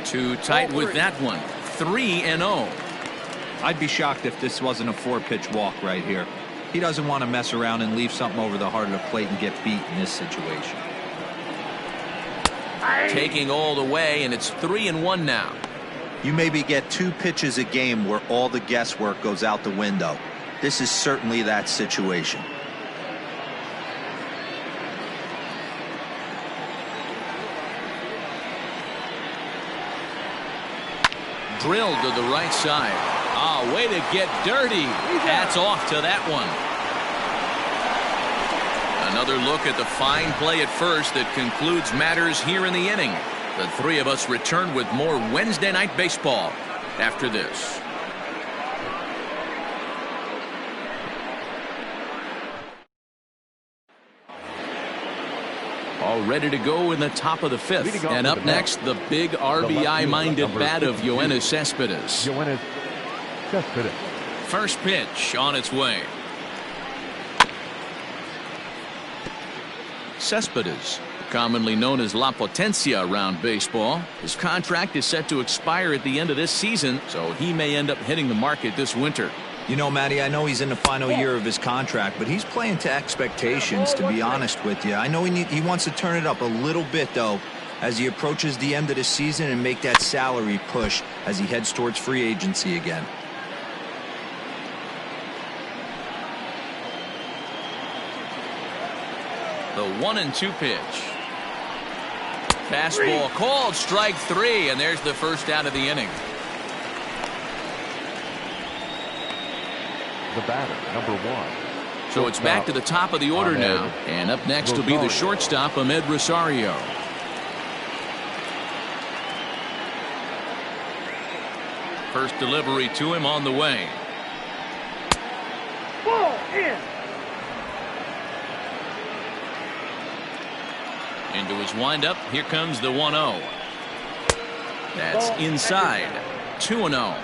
Too tight with that one. 3-0. I'd be shocked if this wasn't a 4-pitch walk right here. He doesn't want to mess around and leave something over the heart of the plate and get beat in this situation. Taking all the way, and it's 3-1 now. You maybe get 2 pitches a game where all the guesswork goes out the window. This is certainly that situation. Drilled to the right side. Oh, way to get dirty. Hats off to that one. Another look at the fine play at first that concludes matters here in the inning. The three of us return with more Wednesday Night Baseball after this. All ready to go in the top of the fifth. And up next, the big RBI-minded bat of Yoenis Cespedes. First pitch on its way. Cespedes, commonly known as La Potencia around baseball. His contract is set to expire at the end of this season, so he may end up hitting the market this winter. You know, Matty, I know he's in the final year of his contract, but he's playing to expectations, to be honest with you. I know he wants to turn it up a little bit, though, as he approaches the end of the season and make that salary push as he heads towards free agency again. The 1-2 pitch. Fastball called, strike three, and there's the first out of the inning. The batter, number 1. So it's back to the top of the order now, and up next will be the shortstop, Amed Rosario. First delivery to him on the way. Ball in. Into his windup. Here comes the 1-0. That's inside. 2-0.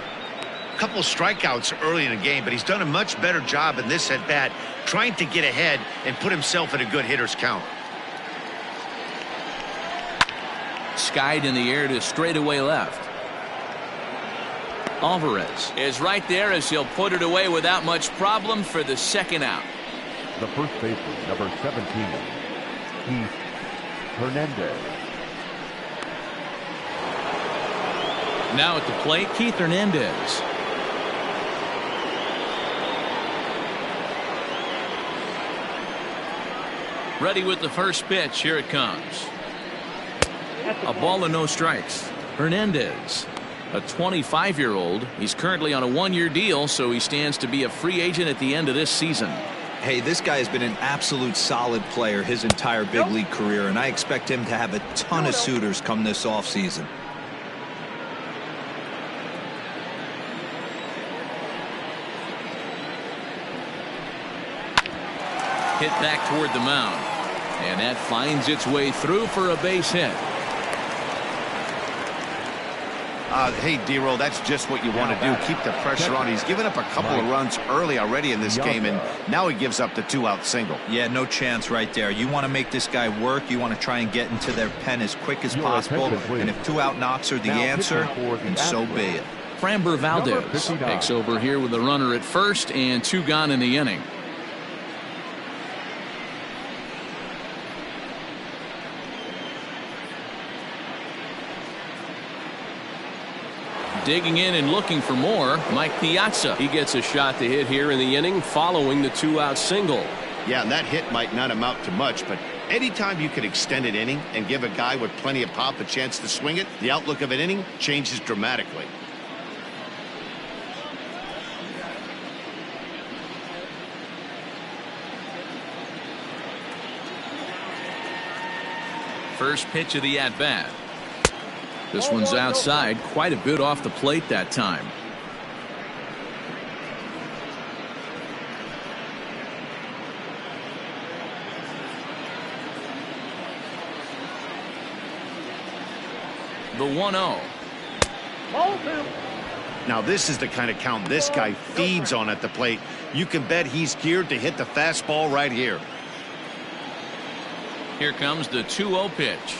A couple strikeouts early in the game, but he's done a much better job in this at bat trying to get ahead and put himself in a good hitter's count. Skied in the air to straightaway left. Alvarez is right there as he'll put it away without much problem for the second out. The first baseman, number 17, Hernandez. Now at the plate, Keith Hernandez. Ready with the first pitch. Here it comes. A ball and no strikes. Hernandez, a 25-year-old. He's currently on a one-year deal, so he stands to be a free agent at the end of this season. Hey, this guy has been an absolute solid player his entire big league career, and I expect him to have a ton of suitors come this offseason. Hit back toward the mound, and that finds its way through for a base hit. Hey, D-Roll, that's just what you want to do. Keep the pressure on. He's given up a couple of runs early already in this game, and now he gives up the 2-out single. Yeah, no chance right there. You want to make this guy work. You want to try and get into their pen as quick as possible. And if 2-out knocks are the answer, then so be it. Framber Valdez takes over here with a runner at first and 2 gone in the inning. Digging in and looking for more, Mike Piazza. He gets a shot to hit here in the inning following the 2-out single. Yeah, and that hit might not amount to much, but anytime you can extend an inning and give a guy with plenty of pop a chance to swing it, the outlook of an inning changes dramatically. First pitch of the at-bat. This one's outside, quite a bit off the plate that time. The 1-0. Now this is the kind of count this guy feeds on at the plate. You can bet he's geared to hit the fastball right here. Here comes the 2-0 pitch.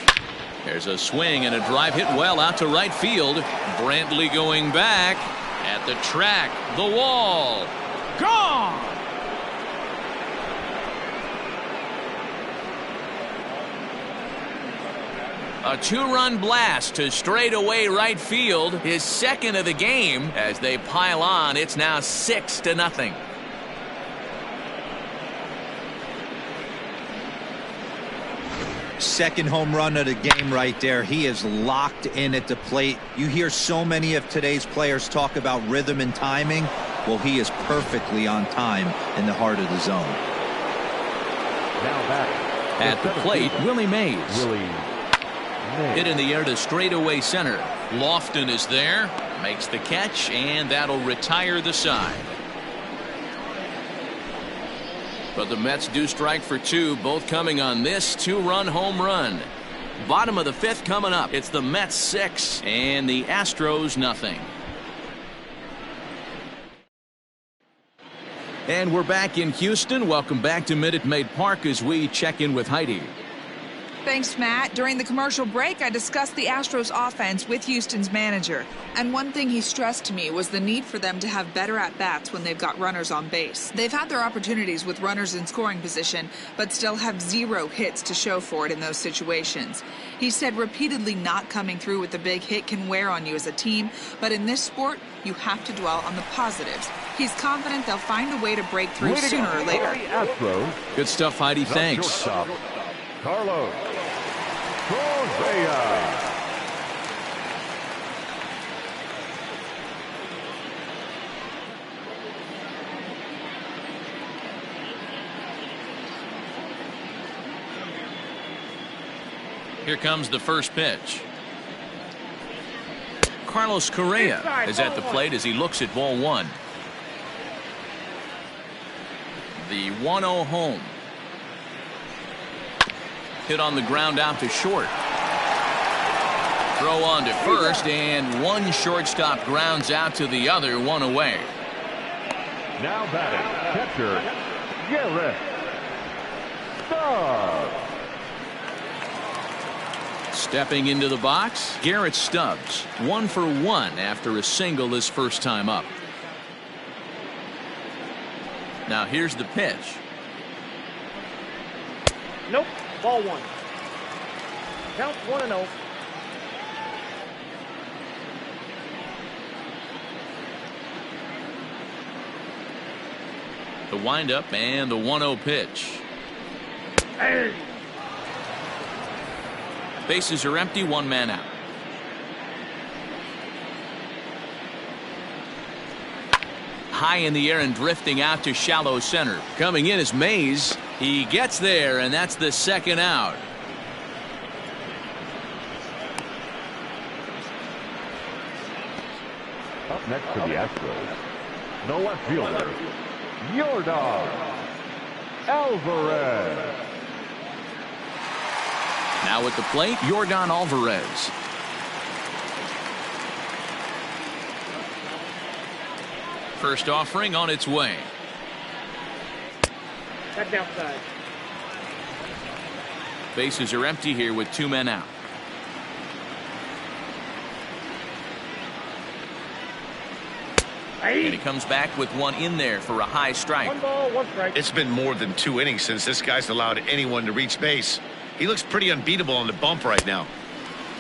There's a swing and a drive hit well out to right field. Brantley going back at the track. The wall. Gone. A 2-run blast to straightaway right field. His second of the game as they pile on. It's now 6-0. second home run of the game right there. He is locked in at the plate. You hear so many of today's players talk about rhythm and timing. Well, he is perfectly on time in the heart of the zone. Now back. At the plate, Willie Mays. Hit in the air to straightaway center. Lofton is there, makes the catch, and that'll retire the side. But the Mets do strike for two, both coming on this two-run home run. Bottom of the fifth coming up. It's the Mets 6 and the Astros nothing. And we're back in Houston. Welcome back to Minute Maid Park as we check in with Heidi. Thanks, Matt. During the commercial break, I discussed the Astros offense with Houston's manager. And one thing he stressed to me was the need for them to have better at-bats when they've got runners on base. They've had their opportunities with runners in scoring position, but still have 0 hits to show for it in those situations. He said repeatedly not coming through with the big hit can wear on you as a team, but in this sport, you have to dwell on the positives. He's confident they'll find a way to break through sooner or later. Astros. Good stuff, Heidi. Thanks. Shortstop, Carlos Correa. Here comes the first pitch. Carlos Correa is at the plate as he looks at ball one. The 1-0 home. Hit on the ground out to short. Throw on to first, and one shortstop grounds out to the other, one away. Now batting, catcher, Garrett Stubbs. Stepping into the box, Garrett Stubbs. 1 for 1 after a single his first time up. Now here's the pitch. Nope. Ball 1. Count 1-0. The windup and the 1-0 pitch. Hey. Bases are empty, one man out. High in the air and drifting out to shallow center. Coming in is Mays. He gets there, and that's the second out. Up next to the Astros, the left fielder, Yordan Alvarez. Now at the plate, Yordan Alvarez. First offering on its way. That's outside. Bases are empty here with 2 men out. And he comes back with one in there for a high strike. 1 ball, 1 strike. It's been more than 2 innings since this guy's allowed anyone to reach base. He looks pretty unbeatable on the bump right now.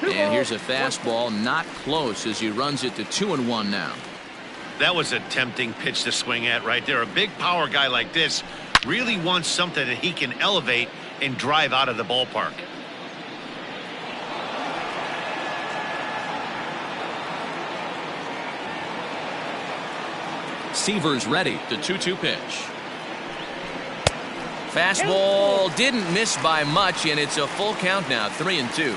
And here's a fastball not close as he runs it to 2-1 now. That was a tempting pitch to swing at right there. A big power guy like this really wants something that he can elevate and drive out of the ballpark. Seaver's ready. The 2-2 pitch. Fastball didn't miss by much, and it's a full count now, 3-2.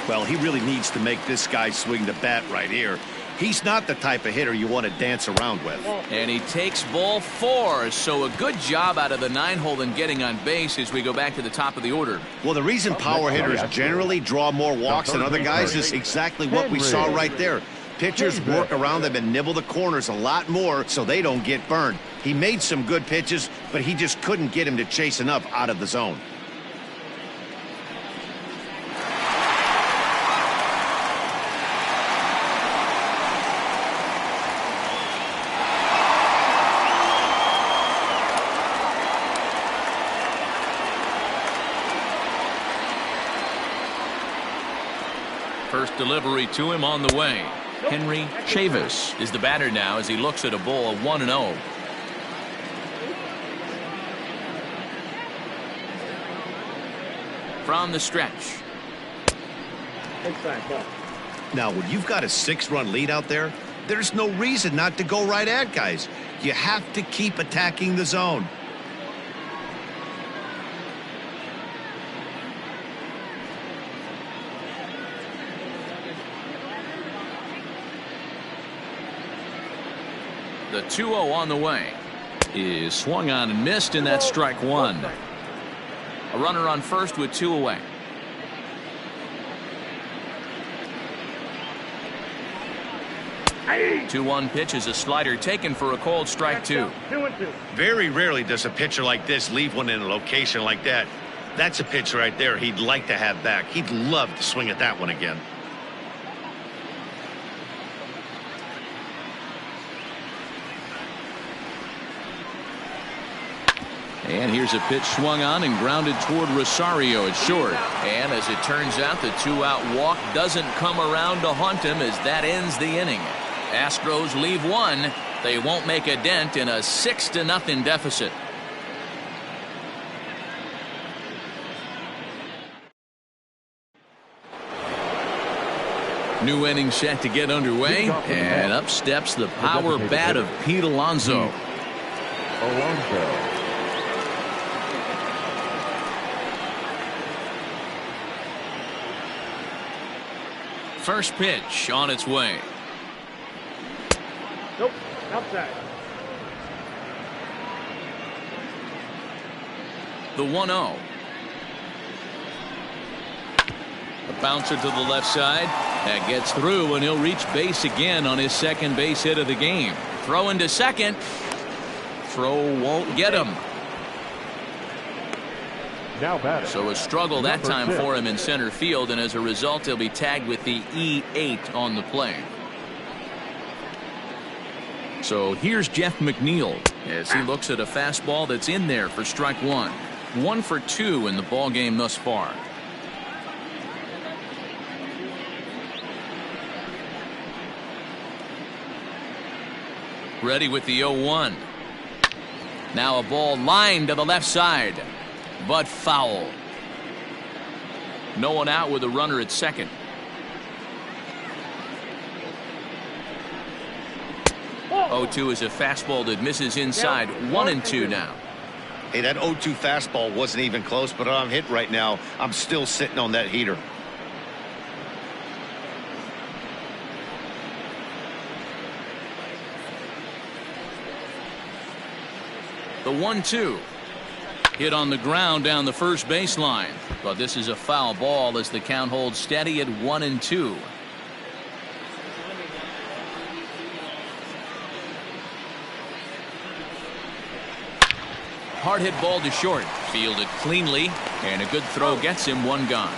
Well, he really needs to make this guy swing the bat right here. He's not the type of hitter you want to dance around with. And he takes ball 4, so a good job out of the 9-hole in getting on base as we go back to the top of the order. Well, the reason power hitters generally draw more walks than other guys is exactly what we saw right there. Pitchers work around them and nibble the corners a lot more so they don't get burned. He made some good pitches, but he just couldn't get him to chase enough out of the zone. First delivery to him on the way. Henry Chavis is the batter now as he looks at a ball 1-0. from the stretch. Inside ball. Now, when you've got a 6-run lead out there, there's no reason not to go right at guys. You have to keep attacking the zone. The 2-0 on the way is swung on and missed, and that's strike one. A runner on first with 2 away. Hey. 2-1 pitch is a slider taken for a cold strike 2. 2-2. Very rarely does a pitcher like this leave one in a location like that. That's a pitch right there he'd like to have back. He'd love to swing at that one again. And here's a pitch swung on and grounded toward Rosario at short. And as it turns out, the 2-out walk doesn't come around to haunt him as that ends the inning. Astros leave one. They won't make a dent in a 6-0 deficit. New inning set to get underway, and up steps the power bat of Pete Alonso. Alonso. First pitch on its way. Nope. Outside. The 1-0. A bouncer to the left side. That gets through, and he'll reach base again on his second base hit of the game. Throw into second. Throw won't get him. Now batting. So a struggle that time for him in center field, and as a result he'll be tagged with the E8 on the play. So here's Jeff McNeil as he looks at a fastball that's in there for strike one. 1 for 2 in the ball game thus far. Ready with the 0-1. Now a ball lined to the left side, but foul. No one out with a runner at second. Oh, 0-2 is a fastball that misses inside. 1-2 now. Hey, that 0-2 fastball wasn't even close, but I'm hit right now. I'm still sitting on that heater. The 1-2 hit on the ground down the first baseline, but this is a foul ball as the count holds steady at 1-2. Hard hit ball to short, fielded cleanly, and a good throw gets him one gone.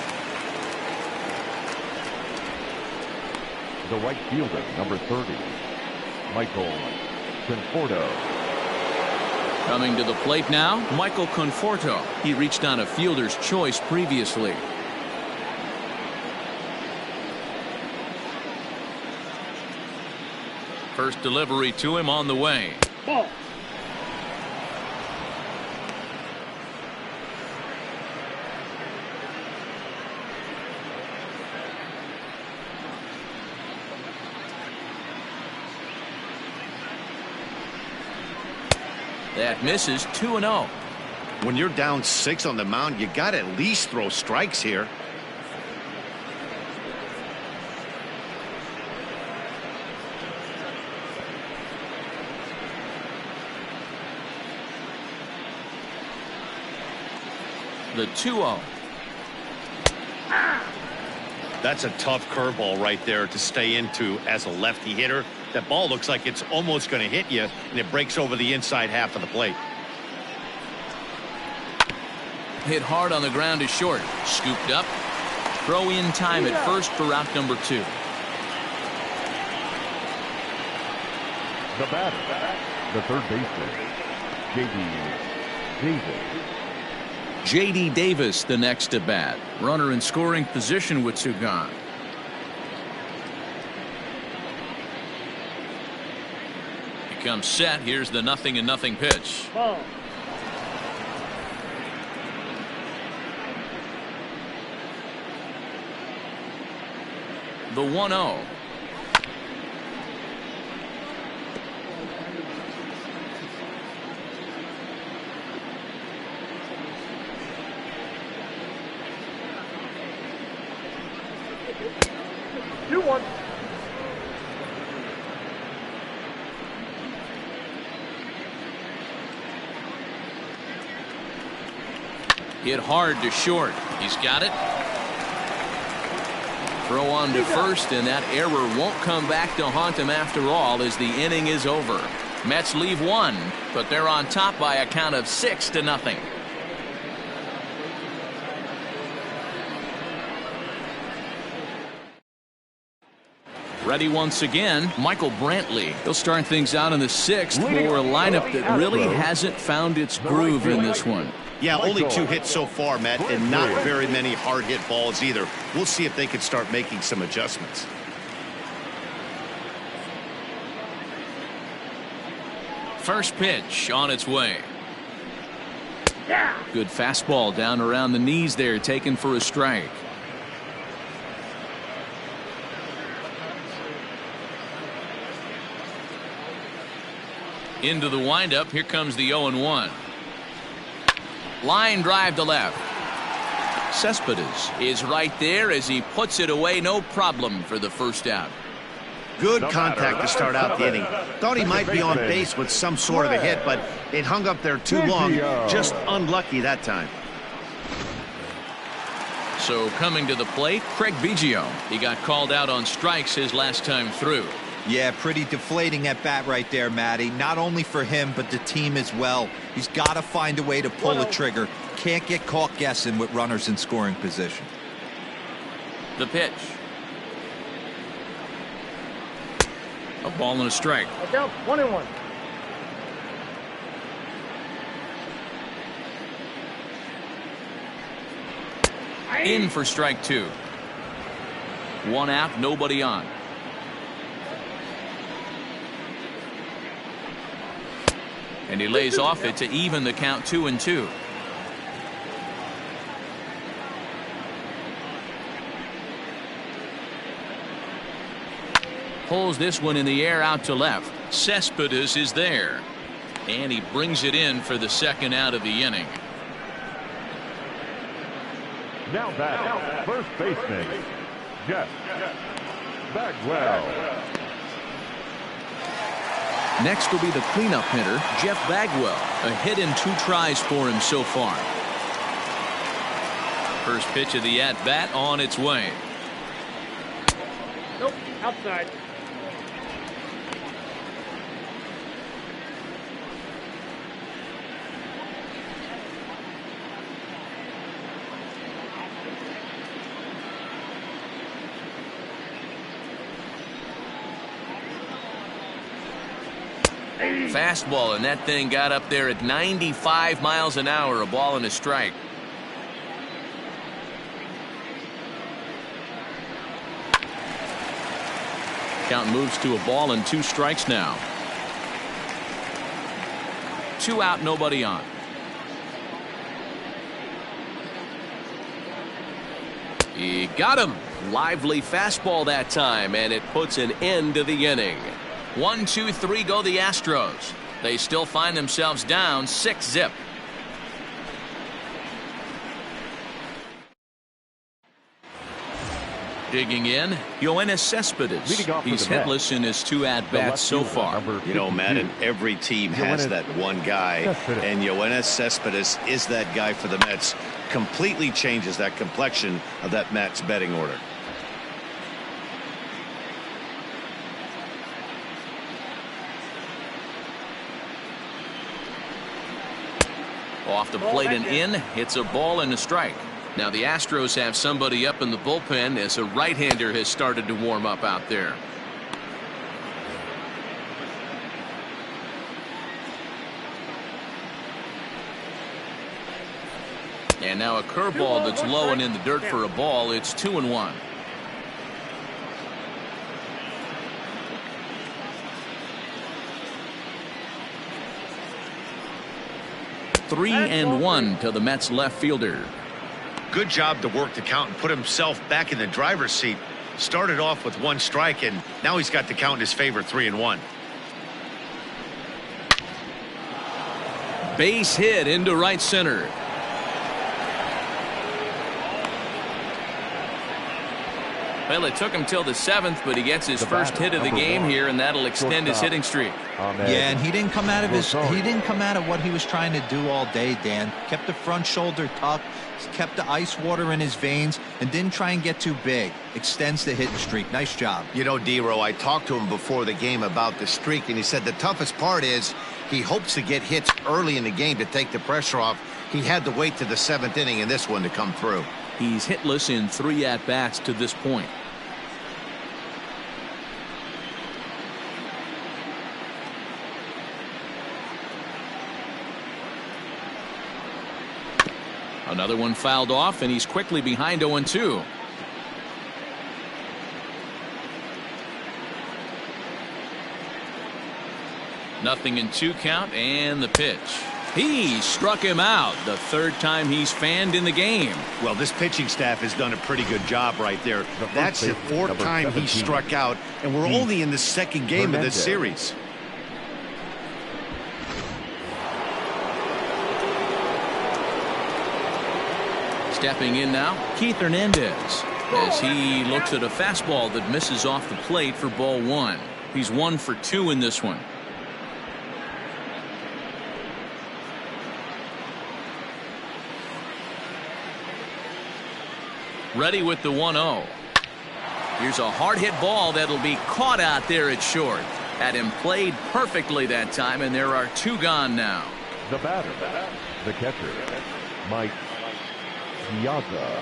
The right fielder, number 30, Michael Conforto. Coming to the plate now, Michael Conforto. He reached on a fielder's choice previously. First delivery to him on the way. Ball. That misses. 2-0. When you're down 6 on the mound, you got to at least throw strikes here. The 2-0. That's a tough curveball right there to stay into as a lefty hitter. That ball looks like it's almost going to hit you, and it breaks over the inside half of the plate. Hit hard on the ground to short. Scooped up. Throw in time at first for out number 2. The batter, the third baseman, J.D. Davis. J.D. Davis the next at bat. Runner in scoring position with 2 gone. He comes set. Here's the 0-0 pitch. Ball. the 1-0. Hit hard to short. He's got it. Throw on to first, and that error won't come back to haunt him after all as the inning is over. Mets leave one, but they're on top by a count of 6-0. Ready once again, Michael Brantley. He'll start things out in the 6th for a lineup that really hasn't found its groove in this one. Yeah, only 2 hits so far, Matt, and not very many hard hit balls either. We'll see if they can start making some adjustments. First pitch on its way. Good fastball down around the knees there, taken for a strike. Into the windup. Here comes the 0-1. Line drive to left. Cespedes is right there as he puts it away. No problem for the first out. Good contact to start out the inning. Thought he might be on base with some sort of a hit, but it hung up there too long. Just unlucky that time. So coming to the plate, Craig Viggio. He got called out on strikes his last time through. Yeah, pretty deflating at bat right there, Matty. Not only for him, but the team as well. He's got to find a way to pull the trigger. Can't get caught guessing with runners in scoring position. The pitch. A ball and a strike. Down 1-1. In for strike 2. 1 out, nobody on. And he lays off it to even the count 2-2. Pulls this one in the air out to left. Cespedes is there. And he brings it in for the second out of the inning. Now back, first baseman, Jeff Bagwell. Next will be the cleanup hitter, Jeff Bagwell. A hit in 2 tries for him so far. First pitch of the at-bat on its way. Nope, outside. Fastball, and that thing got up there at 95 miles an hour. A ball and a strike. Count moves to a ball and 2 strikes now. 2 out, nobody on. He got him. Lively fastball that time, and it puts an end to the inning. 1, 2, 3 go the Astros. They still find themselves down 6-0. Digging in, Yoenis Cespedes. He's hitless in his 2 at-bats so far. You know, Matt, and every team has that one guy, and Yoenis Cespedes is that guy for the Mets. Completely changes that complexion of that Mets betting order. Off the plate and in. It's a ball and a strike. Now the Astros have somebody up in the bullpen as a right-hander has started to warm up out there. And now a curveball that's low and in the dirt for a ball. It's 2-1. Three and 1 to the Mets left fielder. Good job to work the count and put himself back in the driver's seat. Started off with 1 strike, and now he's got the count in his favor, 3-1. Base hit into right center. Well, it took him till the 7th, but he gets his first hit of the game here, and that'll extend his hitting streak. Yeah, and he didn't come out of what he was trying to do all day, Dan. Kept the front shoulder tucked, kept the ice water in his veins, and didn't try and get too big. Extends the hitting streak. Nice job. You know, D-Row, I talked to him before the game about the streak, and he said the toughest part is he hopes to get hits early in the game to take the pressure off. He had to wait to the 7th inning in this one to come through. He's hitless in 3 at-bats to this point. Another one fouled off, and he's quickly behind 0-2. Nothing in 2 count, and the pitch. He struck him out, the 3rd time he's fanned in the game. Well, this pitching staff has done a pretty good job right there. That's the 4th time he struck out, and we're only in the 2nd game of this series. Stepping in now, Keith Hernandez, as he looks at a fastball that misses off the plate for ball 1. He's 1 for 2 in this one. Ready with the 1-0. Here's a hard hit ball that'll be caught out there at short. Had him played perfectly that time, and there are 2 gone now. The batter, the catcher, Mike Piazza.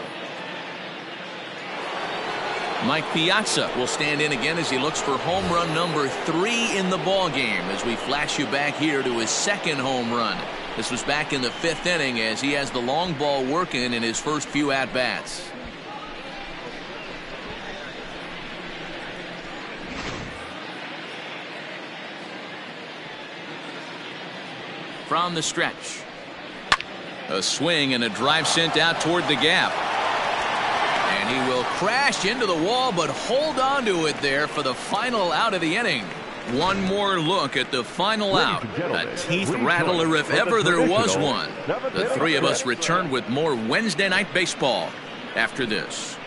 Mike Piazza will stand in again as he looks for home run number 3 in the ball game, as we flash you back here to his 2nd home run. This was back in the 5th inning, as he has the long ball working in his first few at-bats. From the stretch, a swing and a drive sent out toward the gap, and he will crash into the wall, but hold on to it there for the final out of the inning. One more look at the final out. A teeth rattler if ever there was one. The 3 of us return with more Wednesday Night Baseball after this.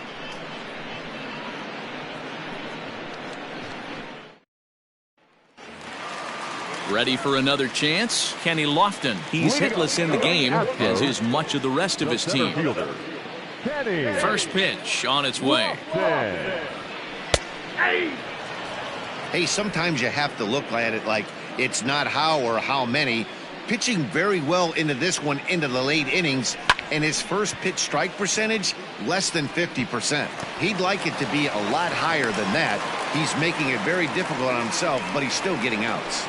Ready for another chance? Kenny Lofton. He's hitless in the game, as is much of the rest of his team. First pitch on its way. Hey, sometimes you have to look at it like it's not how or how many. Pitching very well into this one into the late innings, and his first pitch strike percentage less than 50%. He'd like it to be a lot higher than that. He's making it very difficult on himself, but he's still getting outs.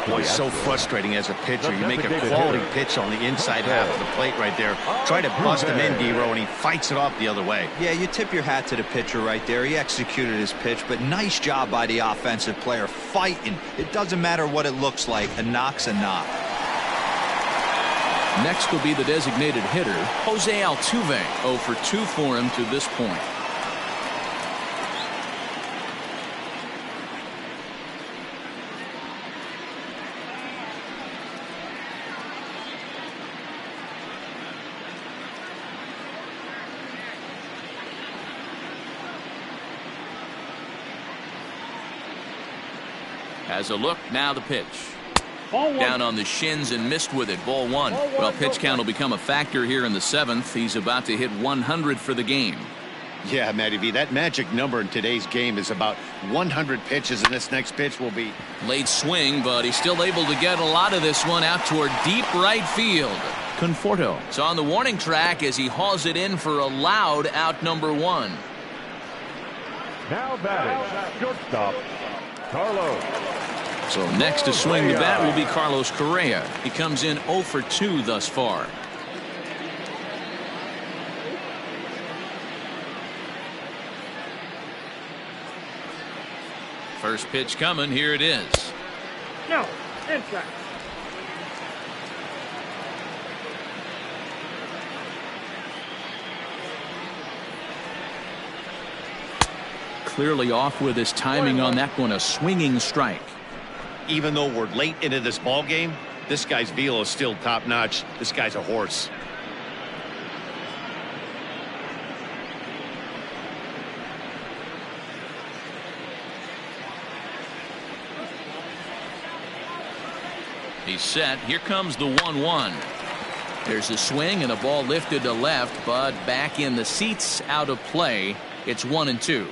Boy, it's so frustrating as a pitcher. You make a quality pitch on the inside half of the plate right there. Try to bust him in, D-Row, and he fights it off the other way. Yeah, you tip your hat to the pitcher right there. He executed his pitch, but nice job by the offensive player fighting. It doesn't matter what it looks like. A knock's a knock. Next will be the designated hitter, Jose Altuve. 0 for 2 for him to this point. As a look, now the pitch. Down on the shins and missed with it. Ball 1. Well, pitch count will become a factor here in the 7th. He's about to hit 100 for the game. Yeah, Matty V, that magic number in today's game is about 100 pitches, and this next pitch will be late swing, but he's still able to get a lot of this one out toward deep right field. Conforto is on the warning track as he hauls it in for a loud out number 1. Now batting, shortstop, Carlos. So next to swing the bat will be Carlos Correa. He comes in 0 for 2 thus far. First pitch coming. Here it is. No, inside. clearly off with his timing on that one. A swinging strike. Even though we're late into this ball game, this guy's velo is still top notch. This guy's a horse. He's set. Here comes the 1-1. There's a swing and a ball lifted to left, but back in the seats, out of play. It's 1-2.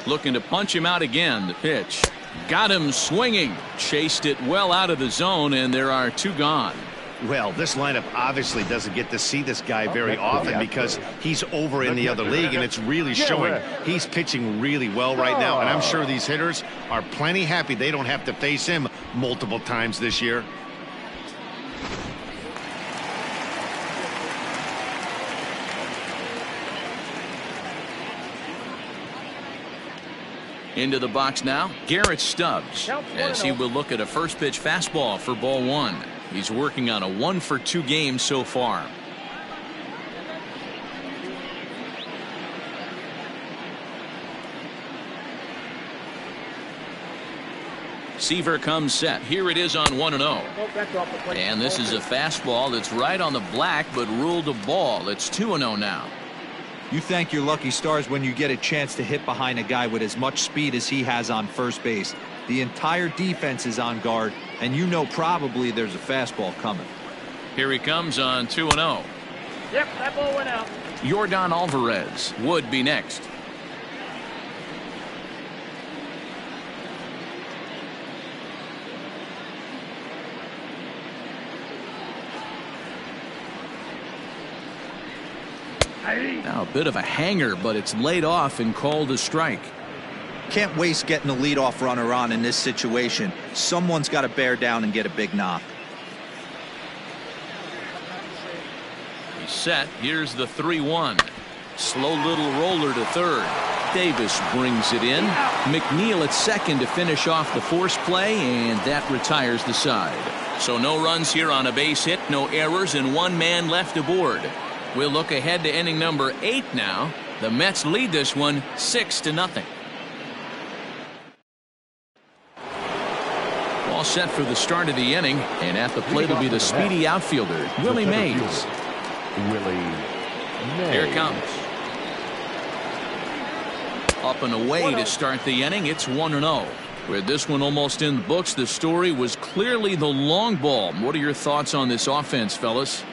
Looking to punch him out again. The pitch. Got him swinging. Chased it well out of the zone, and there are 2 gone. Well, this lineup obviously doesn't get to see this guy very often because he's over in the other league, and it's really showing. He's pitching really well right now, and I'm sure these hitters are plenty happy they don't have to face him multiple times this year. Into the box now, Garrett Stubbs, as he will look at a first pitch fastball for ball 1. He's working on a 1-for-2 game so far. Seaver comes set. Here it is on 1-0. And this is a fastball that's right on the black, but ruled a ball. It's 2-0 now. You thank your lucky stars when you get a chance to hit behind a guy with as much speed as he has on first base. The entire defense is on guard, and you know probably there's a fastball coming. Here he comes on 2-0. Yep, that ball went out. Yordan Alvarez would be next. Now a bit of a hanger, but it's laid off and called a strike. Can't waste getting a leadoff runner on in this situation. Someone's got to bear down and get a big knock. He's set. Here's the 3-1. Slow little roller to third. Davis brings it in. McNeil at second to finish off the force play, and that retires the side. So no runs here on a base hit, no errors, and 1 man left aboard. We'll look ahead to inning number 8 now. The Mets lead this one 6-0. All set for the start of the inning, and at the plate will be the speedy outfielder, Willie Mays. Here it comes. Up and away to start the inning. It's 1-0. With this one almost in the books, the story was clearly the long ball. What are your thoughts on this offense, fellas?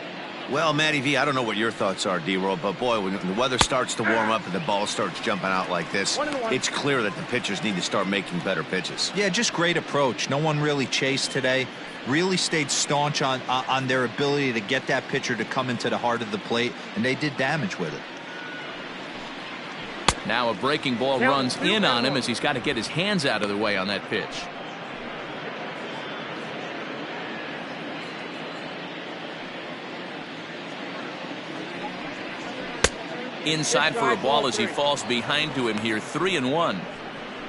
Well, Matty V, I don't know what your thoughts are, D-Roll, but boy, when the weather starts to warm up and the ball starts jumping out like this, it's clear that the pitchers need to start making better pitches. Yeah, just great approach. No one really chased today. Really stayed staunch on their ability to get that pitcher to come into the heart of the plate, and they did damage with it. Now a breaking ball runs in on him as he's got to get his hands out of the way on that pitch. Inside for a ball as he falls behind to him here. 3-1.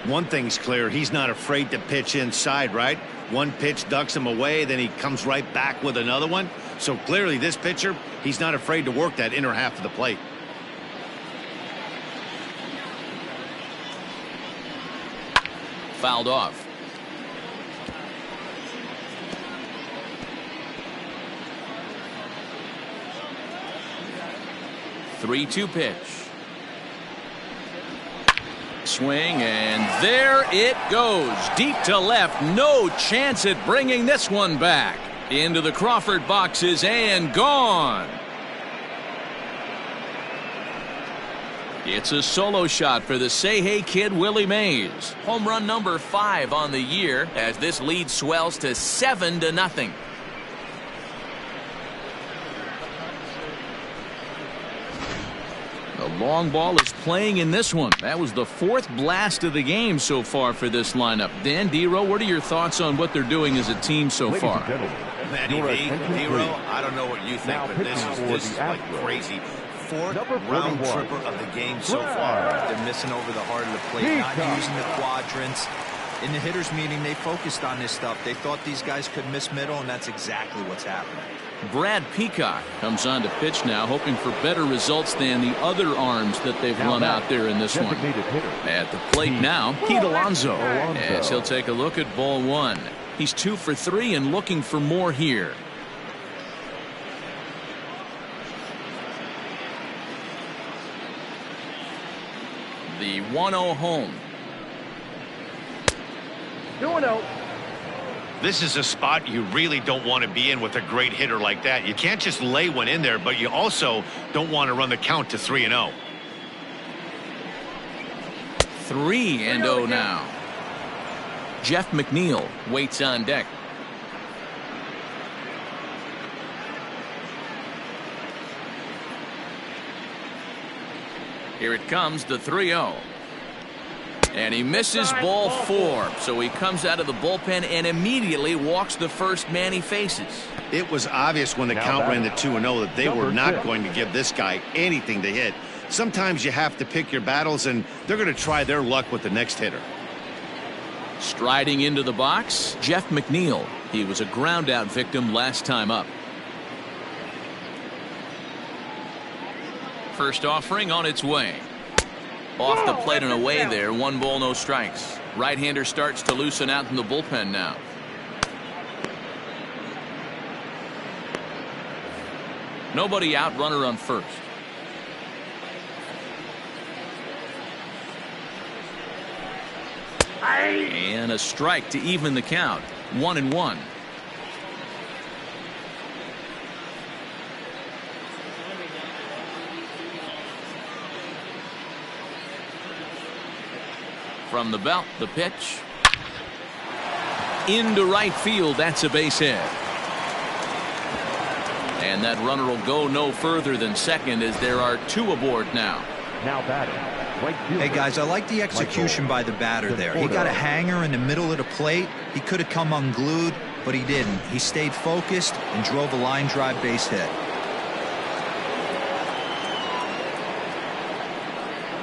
One thing's clear, he's not afraid to pitch inside, right? One pitch ducks him away, then he comes right back with another one. So clearly this pitcher, he's not afraid to work that inner half of the plate. Fouled off. Three-two pitch. Swing, and there it goes. Deep to left. No chance at bringing this one back. Into the Crawford boxes and gone. It's a solo shot for the say-hey kid Willie Mays. Home run number 5 on the year as this lead swells to 7-0. The long ball is playing in this one. That was the 4th blast of the game so far for this lineup. Dan, D-Row, what are your thoughts on what they're doing as a team so far? Matty V, D-Row, I don't know what you think, but this is like crazy. 4th round tripper of the game so far. They're missing over the heart of the plate, not using the quadrants. In the hitters meeting, they focused on this stuff. They thought these guys could miss middle, and that's exactly what's happening. Brad Peacock comes on to pitch now, hoping for better results than the other arms that they've run out there in this one. At the plate now, Pete Alonso, as he'll take a look at ball one. He's 2 for 3 and looking for more here. The 1-0 home. 2-0. This is a spot you really don't want to be in with a great hitter like that. You can't just lay one in there, but you also don't want to run the count to 3-0. 3-0 now. Jeff McNeil waits on deck. Here it comes, the 3-0. And he misses ball 4. So he comes out of the bullpen and immediately walks the first man he faces. It was obvious when the count ran to 2-0 that they were not going to give this guy anything to hit. Sometimes you have to pick your battles, and they're going to try their luck with the next hitter. Striding into the box, Jeff McNeil. He was a ground out victim last time up. First offering on its way. Off the plate and away there. 1 ball, no strikes. Right-hander starts to loosen out in the bullpen now. Nobody out, runner on first. And a strike to even the count. 1-1. From the belt, the pitch. Into right field. That's a base hit. And that runner will go no further than second as there are 2 aboard now. Now batting. Right fielder. Hey, guys, I like the execution by the batter there. He got a hanger in the middle of the plate. He could have come unglued, but he didn't. He stayed focused and drove a line drive base hit.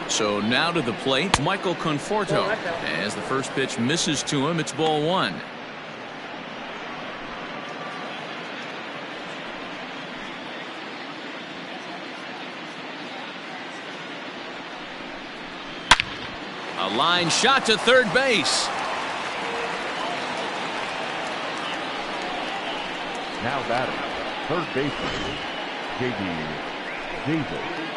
So now to the plate, Michael Conforto. As the first pitch misses to him, it's ball 1. A line shot to third base. Now batting. Third baseman. J.D. Davis.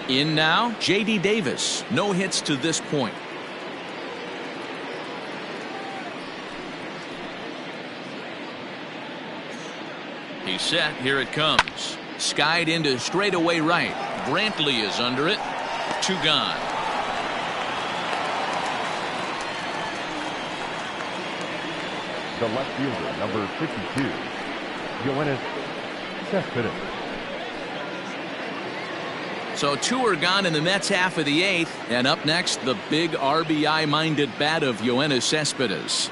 In now, J.D. Davis. No hits to this point. He's set. Here it comes. Skied into straightaway right. Brantley is under it. 2 gone. The left fielder, number 52, Yoenis Cespedes. So 2 are gone in the Mets half of the 8th. And up next, the big RBI-minded bat of Yoenis Cespedes.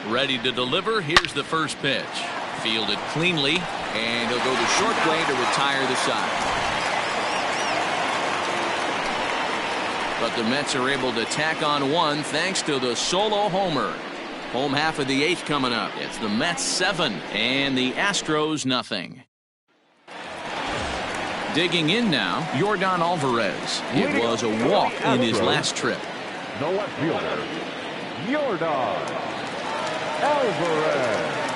Ready to deliver. Here's the first pitch. Fielded cleanly. And he'll go the short way to retire the side. But the Mets are able to tack on 1 thanks to the solo homer. Home half of the 8th coming up. It's the Mets 7 and the Astros nothing. Digging in now, Yordan Alvarez. It was a walk in his last trip. The left fielder, Yordan Alvarez.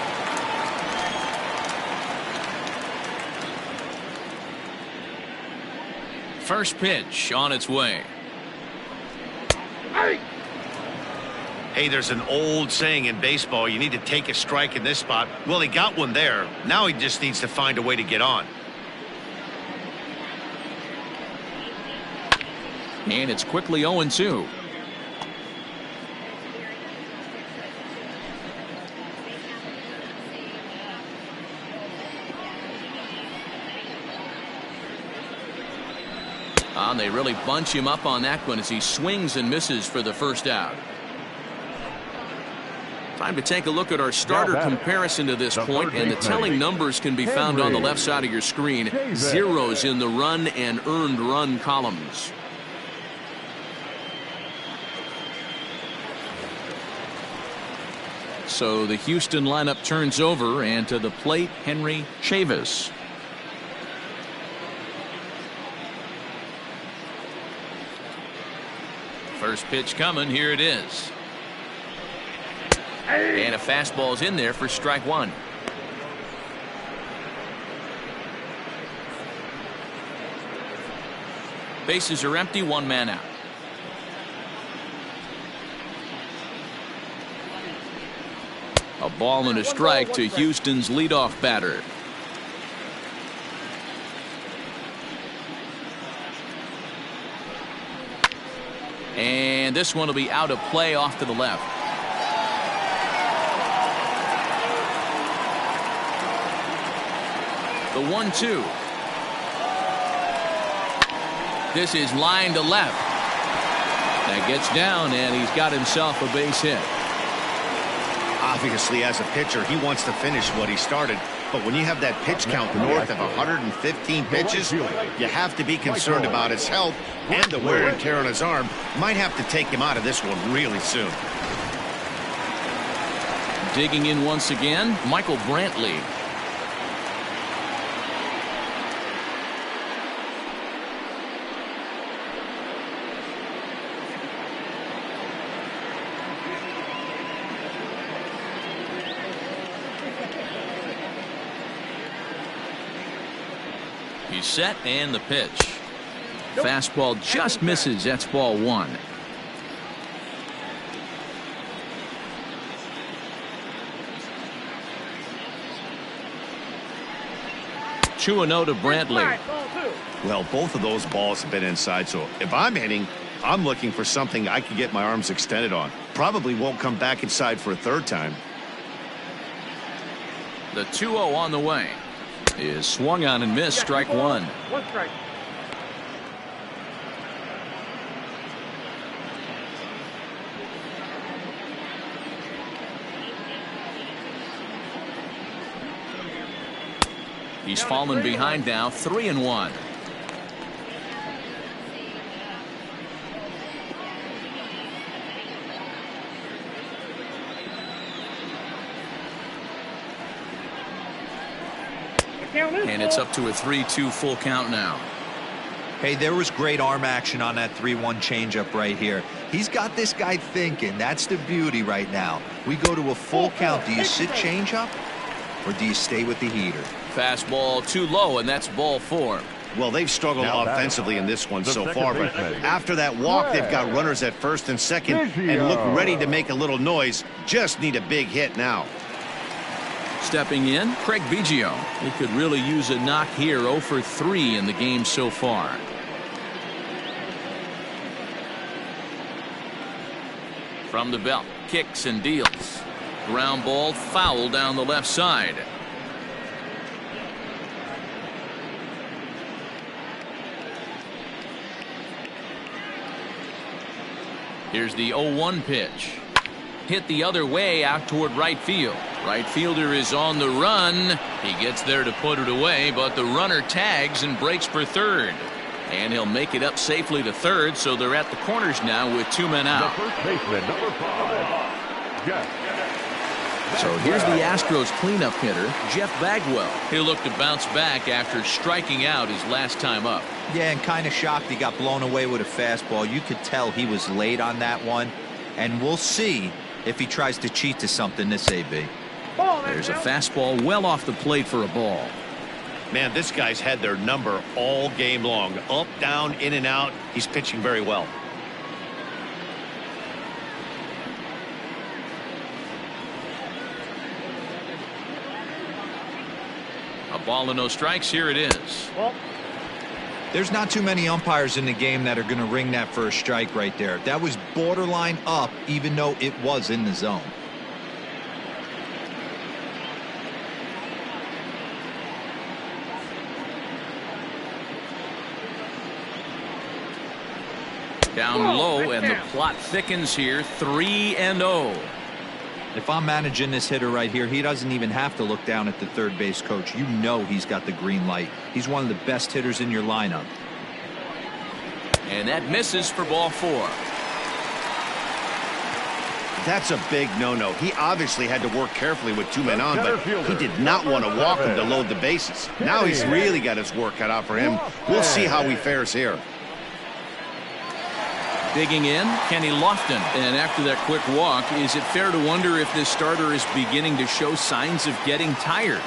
First pitch on its way. Hey, there's an old saying in baseball, you need to take a strike in this spot. Well, he got one there. Now he just needs to find a way to get on. And it's quickly 0-2. They really bunch him up on that one as he swings and misses for the first out. Time to take a look at our starter comparison to this point, and the telling numbers can be found on the left side of your screen. Zeros in the run and earned run columns. So the Houston lineup turns over, and to the plate, Henry Chavis. First pitch coming. Here it is. And a fastball's in there for strike one. Bases are empty, one man out. A ball and a strike to Houston's leadoff batter. And this one will be out of play off to the left. The 1-2. This is line to left. That gets down, and he's got himself a base hit. Obviously, as a pitcher, he wants to finish what he started. But when you have that pitch count north of 115 pitches, you have to be concerned about his health and the wear and tear on his arm. Might have to take him out of this one really soon. Digging in once again, Michael Brantley. He's set, and the pitch. Fastball just misses. That's ball one. Two and 0 to Brantley. Well, both of those balls have been inside, so if I'm hitting, I'm looking for something I can get my arms extended on. Probably won't come back inside for a third time. The 2-0 on the way. Is swung on and missed. Strike one. One strike. He's fallen behind now, 3-1. And it's up to a 3-2 full count now. Hey, there was great arm action on that 3-1 changeup right here. He's got this guy thinking. That's the beauty right now. We go to a full count. Do you sit changeup or do you stay with the heater? Fastball too low, and that's ball four. Well, they've struggled offensively in this one so far, but after that walk, they've got runners at first and second and look ready to make a little noise. Just need a big hit now. Stepping in, Craig Viggio. He could really use a knock here. 0 for 3 in the game so far. From the belt, kicks and deals. Ground ball foul down the left side. Here's the 0-1 pitch. Hit the other way out toward right field. Right fielder is on the run. He gets there to put it away, but the runner tags and breaks for third. And he'll make it up safely to third, so they're at the corners now with 2 men out. The first baseman, number 5, Jeff. So here's the Astros cleanup hitter, Jeff Bagwell. He'll look to bounce back after striking out his last time up. Yeah, and kind of shocked he got blown away with a fastball. You could tell he was late on that one, and we'll see if he tries to cheat to something this AB. There's a fastball well off the plate for a ball. Man, this guy's had their number all game long. Up, down, in and out. He's pitching very well. A ball and no strikes. Here it is. There's not too many umpires in the game that are going to ring that first strike right there. That was borderline up, even though it was in the zone. Down low, and the plot thickens here. 3-0. If I'm managing this hitter right here, he doesn't even have to look down at the third base coach. You know he's got the green light. He's one of the best hitters in your lineup. And that misses for ball 4. That's a big no-no. He obviously had to work carefully with 2 men on, but he did not want to walk him to load the bases. Now he's really got his work cut out for him. We'll see how he fares here. Digging in, Kenny Lofton. And after that quick walk, is it fair to wonder if this starter is beginning to show signs of getting tired?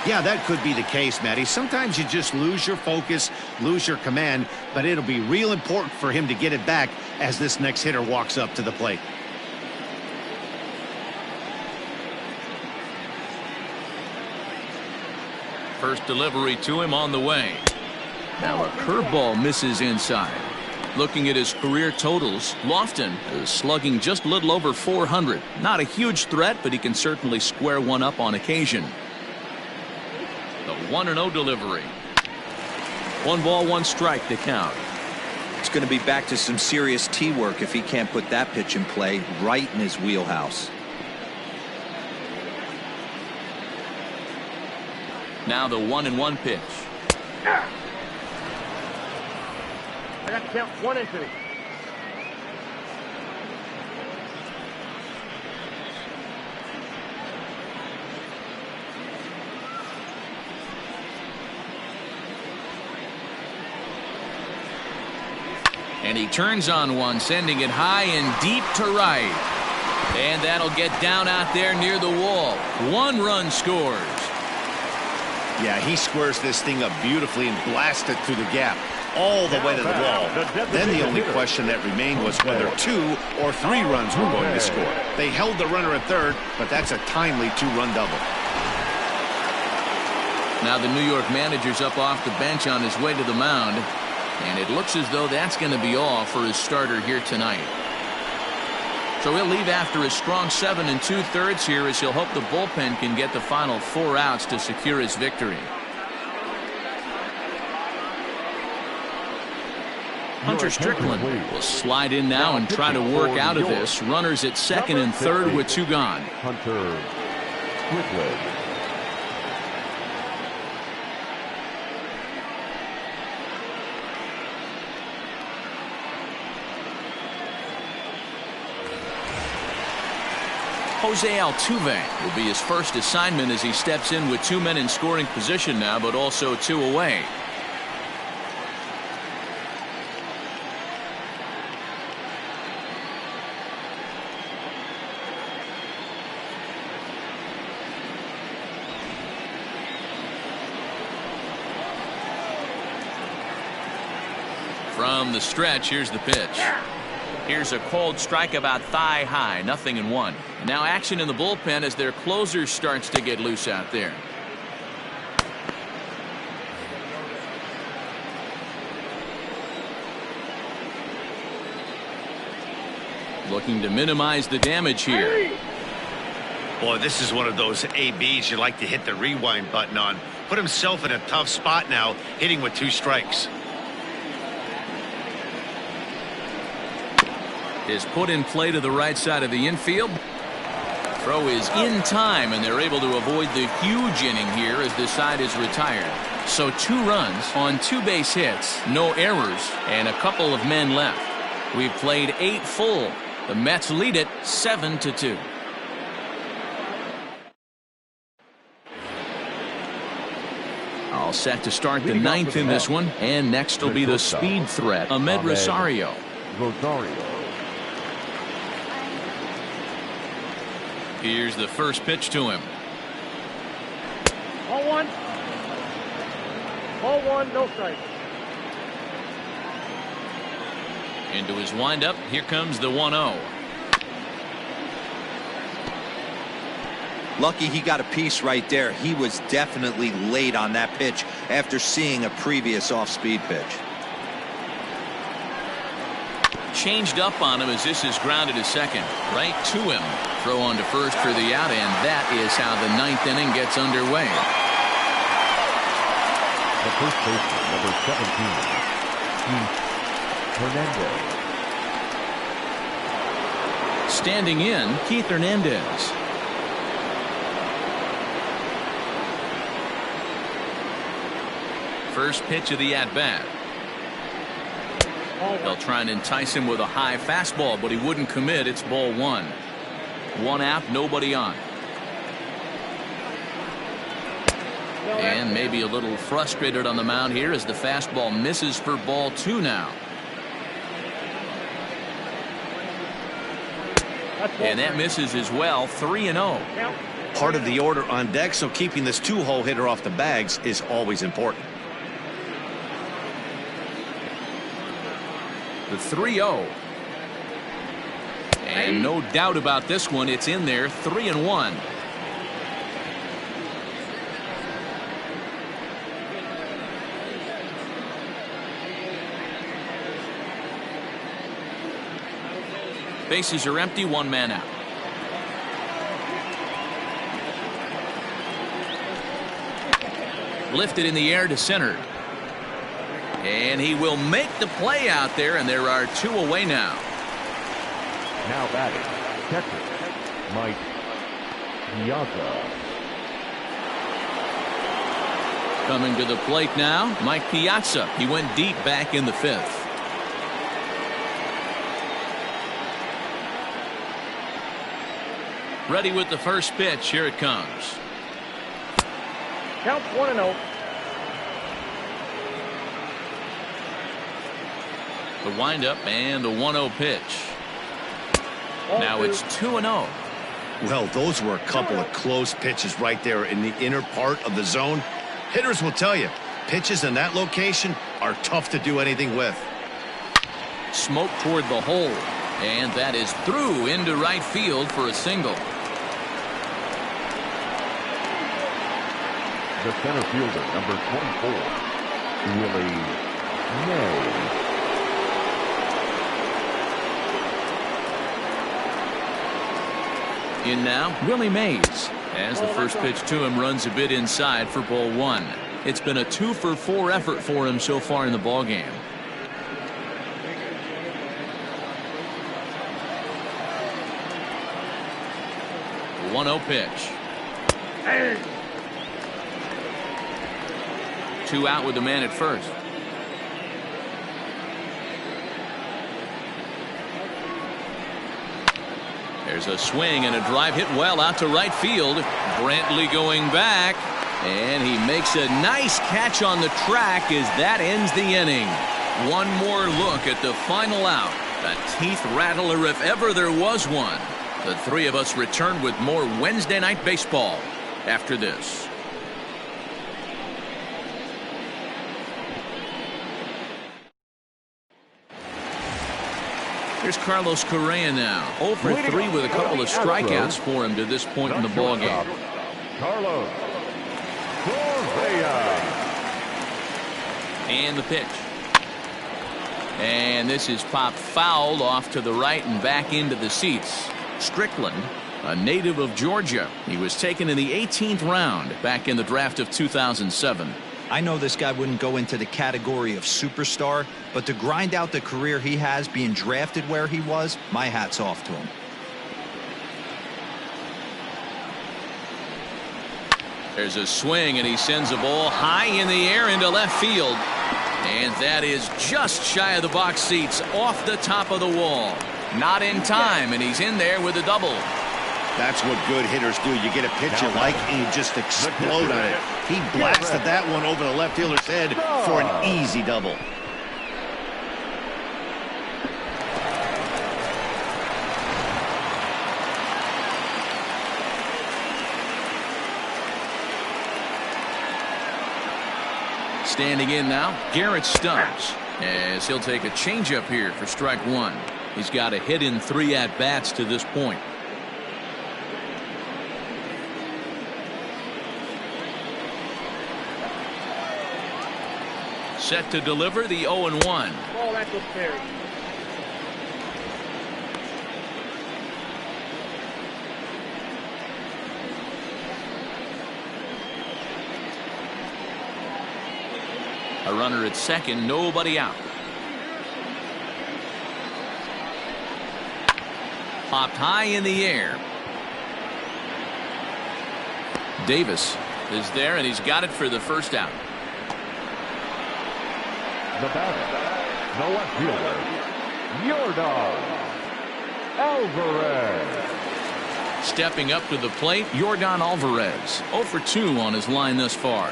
Yeah, that could be the case, Matty. Sometimes you just lose your focus, lose your command, but it'll be real important for him to get it back as this next hitter walks up to the plate. First delivery to him on the way. Now a curveball misses inside. Looking at his career totals, Lofton is slugging just a little over 400. Not a huge threat, but he can certainly square one up on occasion. The 1-0 delivery. 1 ball, 1 strike to count. It's going to be back to some serious tee work if he can't put that pitch in play right in his wheelhouse. Now the 1-1 pitch. I got to count 1 and 2. And he turns on one, sending it high and deep to right. And that'll get down out there near the wall. 1 run scores. Yeah, he squares this thing up beautifully and blasts it through the gap all the way to the wall. Then the only question that remained was whether 2 or 3 runs were going to score. They held the runner at third, but that's a timely 2-run double. Now the New York manager's up off the bench on his way to the mound, and it looks as though that's going to be all for his starter here tonight. So he'll leave after his strong 7 2/3 here, as he'll hope the bullpen can get the final 4 outs to secure his victory. Hunter Strickland will slide in now and try to work out of this. Runners at second and third with 2 gone. Hunter Strickland. Jose Altuve will be his first assignment as he steps in with 2 men in scoring position now, but also 2 away. From the stretch, here's the pitch. Here's a cold strike about thigh high, 0-1. Now action in the bullpen as their closer starts to get loose out there. Looking to minimize the damage here. Boy, this is one of those ABs you like to hit the rewind button on. Put himself in a tough spot now, hitting with 2 strikes. Is put in play to the right side of the infield. Throw is in time, and they're able to avoid the huge inning here as this side is retired. So 2 runs on 2 base hits, no errors, and a couple of men left. We've played 8 full. The Mets lead it 7-2. All set to start the 9th in this one, and next will be the speed threat, Ahmed Rosario. Here's the first pitch to him. Ball 1. Ball 1, no strike. Into his windup, here comes the 1-0. Lucky he got a piece right there. He was definitely late on that pitch after seeing a previous off-speed pitch. Changed up on him as this is grounded to second. Right to him. Throw on to first for the out, and that is how the 9th inning gets underway. The first baseman, number 17, Hernandez. Standing in, Keith Hernandez. First pitch of the at-bat. They'll try and entice him with a high fastball, but he wouldn't commit. It's ball one. One out, nobody on. And maybe a little frustrated on the mound here as the fastball misses for ball two now. And that misses as well. 3-0. Part of the order on deck, so keeping this two-hole hitter off the bags is always important. The 3-0. And no doubt about this one. It's in there. 3-1. Bases are empty. One man out. Lifted in the air to center. And he will make the play out there, and there are two away now. Now batting, catcher, Mike Piazza. Coming to the plate now, Mike Piazza. He went deep back in the fifth. Ready with the first pitch. Here it comes. Count 1-0. The windup and the 1-0 pitch. Now it's 2-0. Well, those were a couple of close pitches right there in the inner part of the zone. Hitters will tell you, pitches in that location are tough to do anything with. Smoke toward the hole. And that is through into right field for a single. The center fielder, number 24, Willie Mays. In now, Willie Mays. As the first pitch to him runs a bit inside for ball one. It's been a 2-for-4 effort for him so far in the ballgame. The 1-0 pitch. Hey. Two out with the man at first. There's a swing and a drive hit well out to right field. Brantley going back, and he makes a nice catch on the track as that ends the inning. One more look at the final out. A teeth rattler if ever there was one. The three of us return with more Wednesday Night Baseball after this. Here's Carlos Correa now. 0 for 3 with a couple of strikeouts for him to this point in the ballgame. Carlos Correa. And the pitch. And this is popped foul off to the right and back into the seats. Strickland, a native of Georgia. He was taken in the 18th round back in the draft of 2007. I know this guy wouldn't go into the category of superstar, but to grind out the career he has being drafted where he was, my hat's off to him. There's a swing, and he sends a ball high in the air into left field. And that is just shy of the box seats, off the top of the wall. Not in time, and he's in there with a double. That's what good hitters do. You get a pitch you like, and you just explode on it. He blasted that one over the left fielder's head for an easy double. Standing in now, Garrett Stubbs, as he'll take a changeup here for strike one. He's got a hit in 3 at-bats to this point. Set to deliver the 0-1. Ball, that's what's buried. A runner at second, nobody out. Popped high in the air. Davis is there, and he's got it for the first out. The batter, the left fielder, Yordan Alvarez. Stepping up to the plate, Yordan Alvarez. 0 for 2 on his line thus far.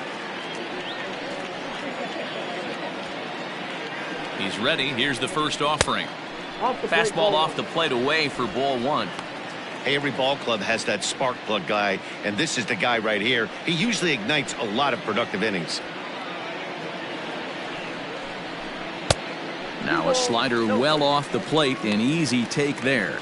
He's ready. Here's the first offering. Fastball off the plate away for ball 1. Hey, every ball club has that spark plug guy, and this is the guy right here. He usually ignites a lot of productive innings. Now a slider well off the plate, an easy take there.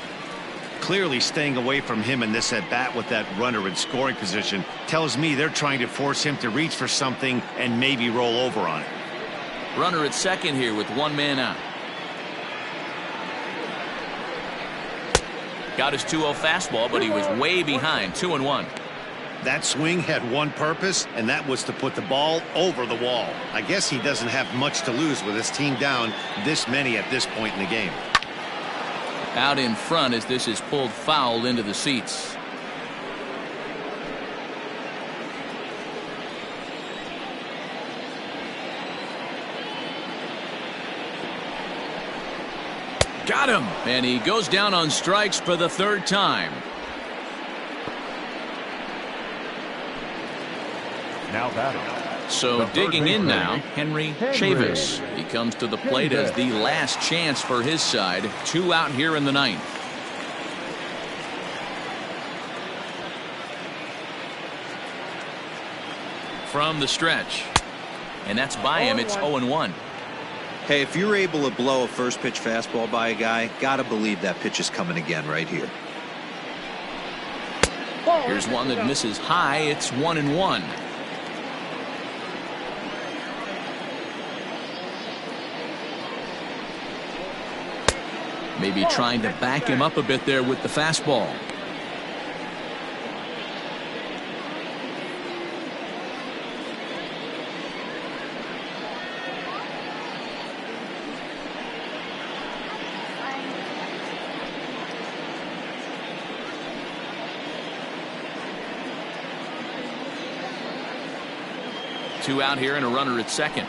Clearly staying away from him in this at-bat with that runner in scoring position tells me they're trying to force him to reach for something and maybe roll over on it. Runner at second here with 1 man out. Got his 2-0 fastball, but he was way behind. 2-1. That swing had one purpose, and that was to put the ball over the wall. I guess he doesn't have much to lose with his team down this many at this point in the game. Out in front as this is pulled foul into the seats. Got him, and he goes down on strikes for the 3rd time. Now batting. So digging in now, Henry Chavis. He comes to the plate as the last chance for his side. 2 out here in the 9th. From the stretch, and that's by him. It's 0-1. Hey, if you're able to blow a first pitch fastball by a guy, gotta believe that pitch is coming again right here. Here's one that misses high. It's 1-1. Maybe trying to back him up a bit there with the fastball. Two out here and a runner at second.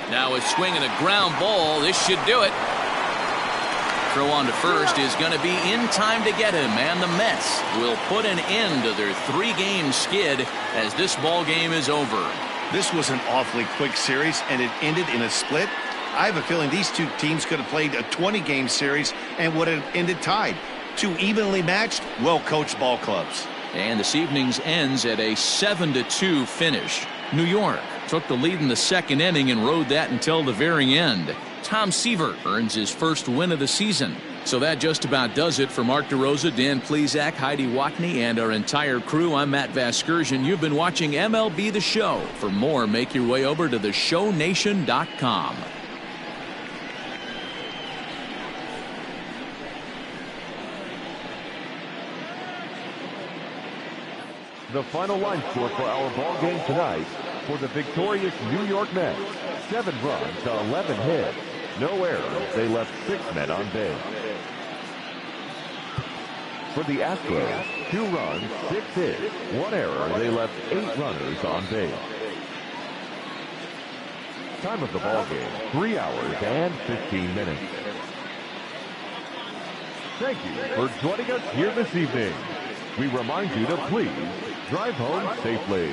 Now a swing and a ground ball. This should do it. Throw on to first is going to be in time to get him, and the Mets will put an end to their 3-game skid as this ball game is over. This was an awfully quick series, and it ended in a split. I have a feeling these two teams could have played a 20-game series and would have ended tied. Two evenly matched, well-coached ball clubs. And this evening's ends at a 7-2 finish. New York took the lead in the 2nd inning and rode that until the very end. Tom Seaver earns his first win of the season. So that just about does it for Mark DeRosa, Dan Plesac, Heidi Watney, and our entire crew. I'm Matt Vasgersian. You've been watching MLB The Show. For more, make your way over to theshownation.com. The final line score for our ball game tonight: for the victorious New York Mets, 7 runs to 11 hits. No errors. They left 6 men on base. For the Astros, 2 runs, 6 hits, 1 error. They left 8 runners on base. Time of the ball game: 3 hours and 15 minutes. Thank you for joining us here this evening. We remind you to please drive home safely.